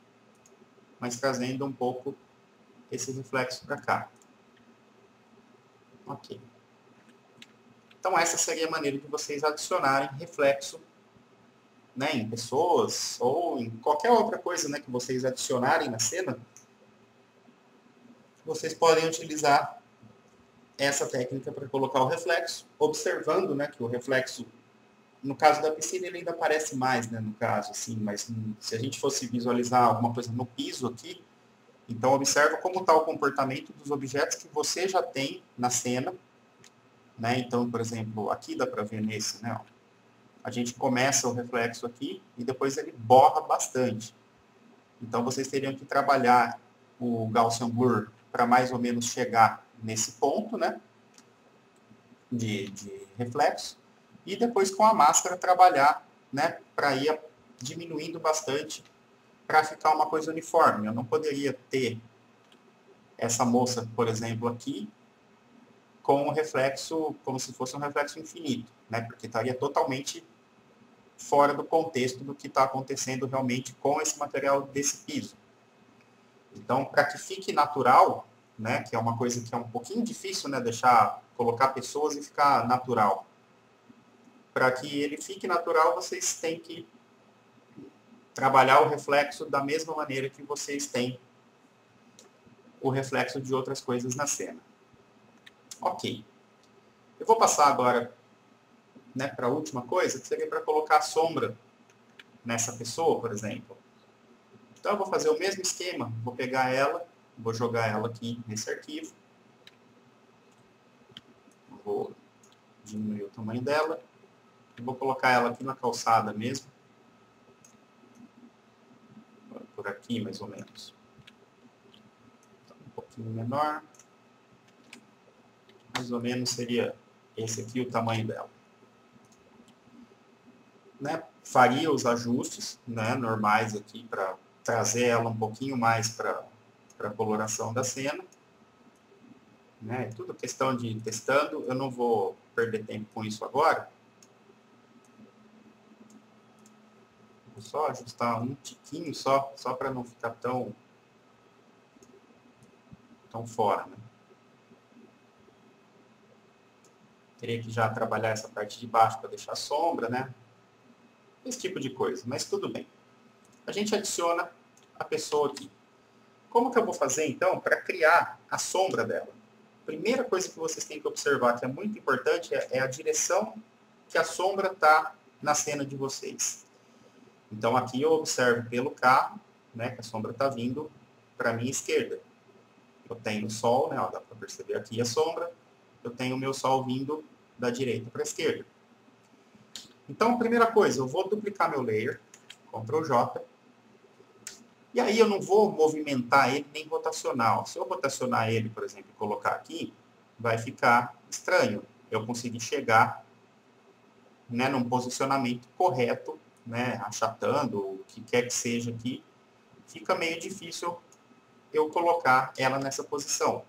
mas trazendo um pouco esse reflexo para cá. Ok. Então essa seria a maneira de vocês adicionarem reflexo, né, em pessoas ou em qualquer outra coisa, né, que vocês adicionarem na cena. Vocês podem utilizar essa técnica para colocar o reflexo, observando, né, que o reflexo, no caso da piscina, ele ainda aparece mais, né, no caso, assim, mas se a gente fosse visualizar alguma coisa no piso aqui, então observa como está o comportamento dos objetos que você já tem na cena, né, então, por exemplo, aqui dá para ver nesse, né, ó, a gente começa o reflexo aqui e depois ele borra bastante. Então, vocês teriam que trabalhar o Gaussian Blur para mais ou menos chegar nesse ponto, né, de reflexo, e depois com a máscara trabalhar, né, para ir diminuindo bastante, para ficar uma coisa uniforme. Eu não poderia ter essa moça, por exemplo, aqui, com um reflexo, como se fosse um reflexo infinito, né, porque estaria totalmente fora do contexto do que está acontecendo realmente com esse material desse piso. Então, para que fique natural, né, que é uma coisa que é um pouquinho difícil, né, colocar pessoas e ficar natural. Para que ele fique natural, vocês têm que trabalhar o reflexo da mesma maneira que vocês têm o reflexo de outras coisas na cena. Ok. Eu vou passar agora, né, para a última coisa, que seria para colocar sombra nessa pessoa, por exemplo. Então, eu vou fazer o mesmo esquema, vou pegar ela, vou jogar ela aqui nesse arquivo, vou diminuir o tamanho dela, e vou colocar ela aqui na calçada mesmo, por aqui mais ou menos. Então, um pouquinho menor, mais ou menos seria esse aqui o tamanho dela. Né? Faria os ajustes, né, normais aqui para trazer ela um pouquinho mais para a coloração da cena. Né? Tudo questão de ir testando. Eu não vou perder tempo com isso agora. Vou só ajustar um tiquinho só para não ficar tão fora. Né? Teria que já trabalhar essa parte de baixo para deixar sombra, né? Esse tipo de coisa, mas tudo bem. A gente adiciona a pessoa aqui. Como que eu vou fazer, então, para criar a sombra dela? Primeira coisa que vocês têm que observar, que é muito importante, é a direção que a sombra está na cena de vocês. Então, aqui eu observo pelo carro, né, que a sombra está vindo para a minha esquerda. Eu tenho o sol, né? Ó, dá para perceber aqui a sombra. Eu tenho o meu sol vindo da direita para a esquerda. Então, primeira coisa, eu vou duplicar meu layer, Ctrl J, e aí eu não vou movimentar ele nem rotacional. Se eu rotacionar ele, por exemplo, e colocar aqui, vai ficar estranho. Eu consegui chegar, né, num posicionamento correto, né, achatando, o que quer que seja aqui, fica meio difícil eu colocar ela nessa posição.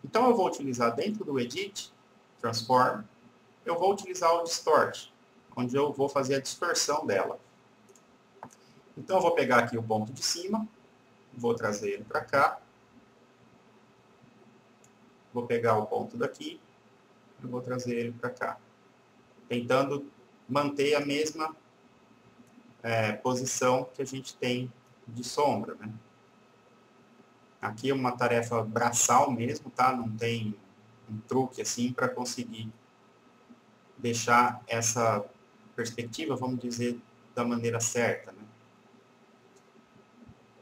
Então eu vou utilizar dentro do Edit, Transform, eu vou utilizar o Distort, onde eu vou fazer a distorção dela. Então eu vou pegar aqui o ponto de cima, vou trazer ele para cá, vou pegar o ponto daqui e vou trazer ele para cá, tentando manter a mesma posição que a gente tem de sombra, né? Aqui é uma tarefa braçal mesmo, tá? Não tem um truque assim para conseguir deixar essa perspectiva, vamos dizer, da maneira certa, né?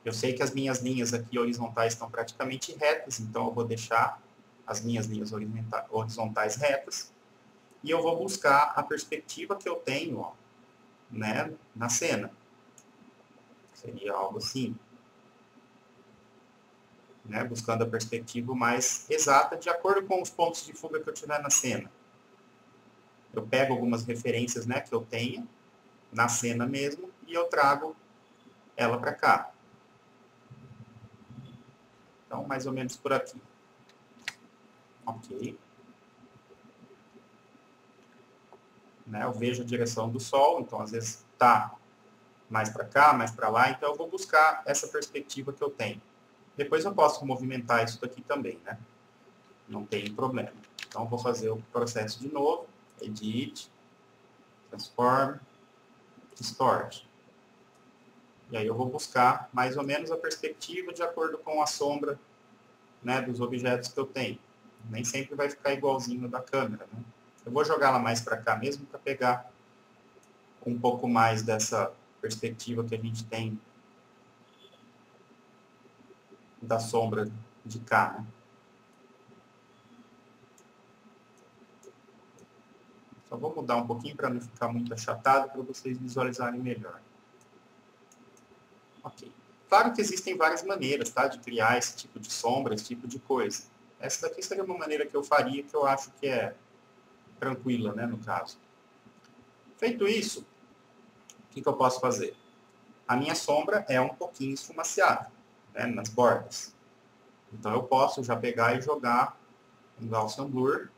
Eu sei que as minhas linhas aqui horizontais estão praticamente retas, então eu vou deixar as minhas linhas horizontais retas e eu vou buscar a perspectiva que eu tenho, ó, né, na cena. Seria algo assim, né, buscando a perspectiva mais exata de acordo com os pontos de fuga que eu tiver na cena. Eu pego algumas referências, né, que eu tenho na cena mesmo e eu trago ela para cá. Então, mais ou menos por aqui. Ok. Né, eu vejo a direção do sol, então às vezes está mais para cá, mais para lá, então eu vou buscar essa perspectiva que eu tenho. Depois eu posso movimentar isso daqui também, né? Não tem problema. Então eu vou fazer o processo de novo, Edit, Transform, Distort. E aí eu vou buscar mais ou menos a perspectiva de acordo com a sombra, né, dos objetos que eu tenho. Nem sempre vai ficar igualzinho da câmera, né? Eu vou jogar ela mais para cá mesmo para pegar um pouco mais dessa perspectiva que a gente tem da sombra de cá, né? Só vou mudar um pouquinho para não ficar muito achatado, para vocês visualizarem melhor. Ok. Claro que existem várias maneiras, tá, de criar esse tipo de sombra, esse tipo de coisa. Essa daqui seria uma maneira que eu faria, que eu acho que é tranquila, né, no caso. Feito isso, o que eu posso fazer? A minha sombra é um pouquinho esfumaciada, né, nas bordas. Então eu posso já pegar e jogar um Gaussian Blur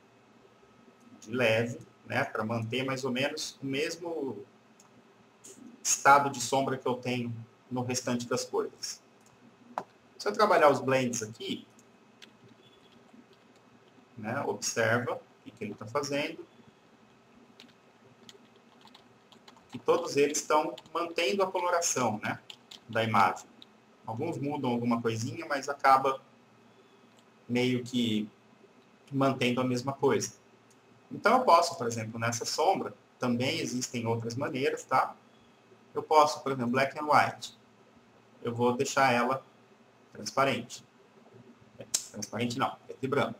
de leve, né, para manter mais ou menos o mesmo estado de sombra que eu tenho no restante das coisas. Se eu trabalhar os blends aqui, né, observa o que ele está fazendo. E todos eles estão mantendo a coloração, né, da imagem. Alguns mudam alguma coisinha, mas acaba meio que mantendo a mesma coisa. Então eu posso, por exemplo, nessa sombra, também existem outras maneiras, tá? Eu posso, por exemplo, black and white. Eu vou deixar ela transparente. Transparente não, preto e branco.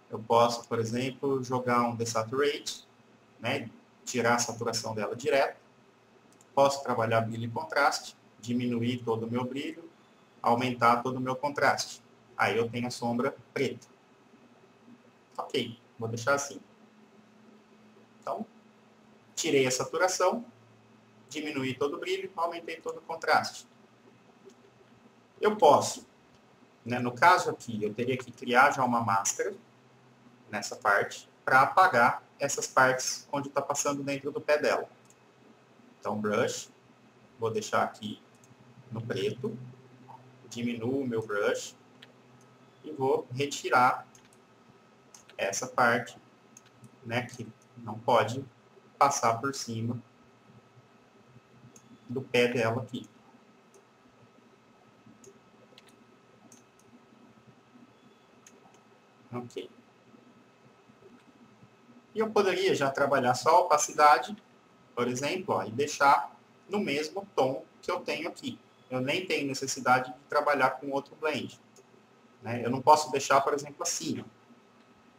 Eu posso, por exemplo, jogar um desaturate, né? Tirar a saturação dela direto. Posso trabalhar brilho e contraste, diminuir todo o meu brilho, aumentar todo o meu contraste. Aí eu tenho a sombra preta. Ok, vou deixar assim. Então, tirei a saturação, diminuí todo o brilho, aumentei todo o contraste. Eu posso, né, no caso aqui, eu teria que criar já uma máscara nessa parte para apagar essas partes onde está passando dentro do pé dela. Então, brush, vou deixar aqui no preto, diminuo o meu brush e vou retirar essa parte, né, que não pode passar por cima do pé dela aqui. Ok. E eu poderia já trabalhar só a opacidade, por exemplo, ó, e deixar no mesmo tom que eu tenho aqui. Eu nem tenho necessidade de trabalhar com outro blend. né? Eu não posso deixar, por exemplo, assim,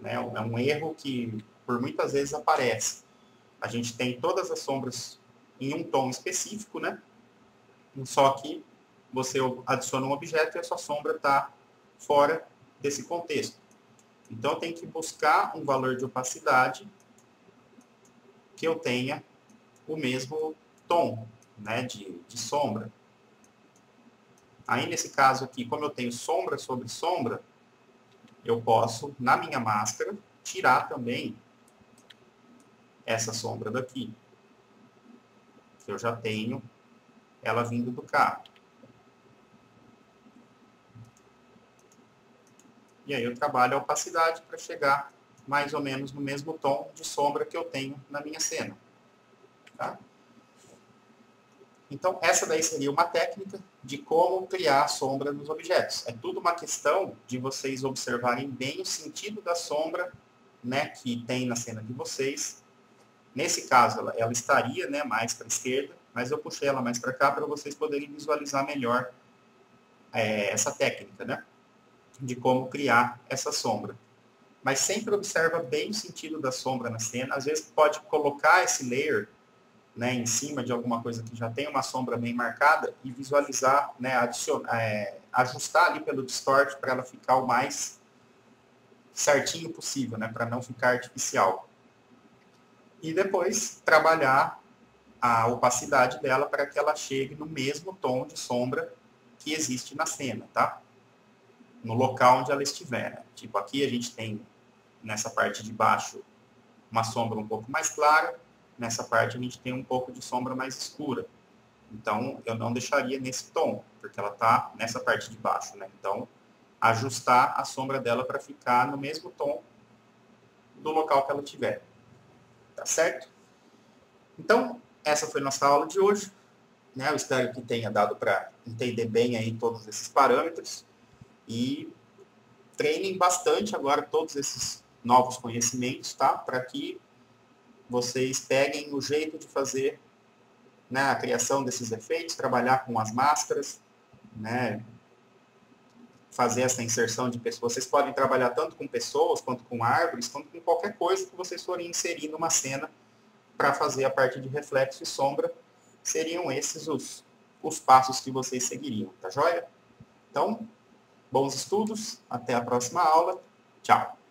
né? É um erro que por muitas vezes aparece. A gente tem todas as sombras em um tom específico, né? Só que você adiciona um objeto e a sua sombra está fora desse contexto. Então, eu tenho que buscar um valor de opacidade que eu tenha o mesmo tom, né, de sombra. Aí, nesse caso aqui, como eu tenho sombra sobre sombra, eu posso, na minha máscara, tirar também essa sombra daqui, que eu já tenho ela vindo do carro. E aí eu trabalho a opacidade para chegar mais ou menos no mesmo tom de sombra que eu tenho na minha cena. Tá? Então, essa daí seria uma técnica de como criar sombra nos objetos. É tudo uma questão de vocês observarem bem o sentido da sombra, né, que tem na cena de vocês. Nesse caso, ela estaria, né, mais para a esquerda, mas eu puxei ela mais para cá para vocês poderem visualizar melhor essa técnica, né, de como criar essa sombra. Mas sempre observa bem o sentido da sombra na cena. Às vezes pode colocar esse layer, né, em cima de alguma coisa que já tem uma sombra bem marcada e visualizar, né, ajustar ali pelo distort para ela ficar o mais certinho possível, né, para não ficar artificial. E depois trabalhar a opacidade dela para que ela chegue no mesmo tom de sombra que existe na cena, tá? No local onde ela estiver. Né? Tipo, aqui a gente tem, nessa parte de baixo, uma sombra um pouco mais clara, nessa parte a gente tem um pouco de sombra mais escura. Então, eu não deixaria nesse tom, porque ela está nessa parte de baixo, né? Então, ajustar a sombra dela para ficar no mesmo tom do local que ela tiver. Tá certo? Então, essa foi nossa aula de hoje. Né? Eu espero que tenha dado para entender bem aí todos esses parâmetros. E treinem bastante agora todos esses novos conhecimentos, tá? Para que vocês peguem o jeito de fazer, né, a criação desses efeitos, trabalhar com as máscaras, né, fazer essa inserção de pessoas. Vocês podem trabalhar tanto com pessoas, quanto com árvores, quanto com qualquer coisa que vocês forem inserir numa cena para fazer a parte de reflexo e sombra. Seriam esses os passos que vocês seguiriam, tá joia? Então, bons estudos, até a próxima aula. Tchau!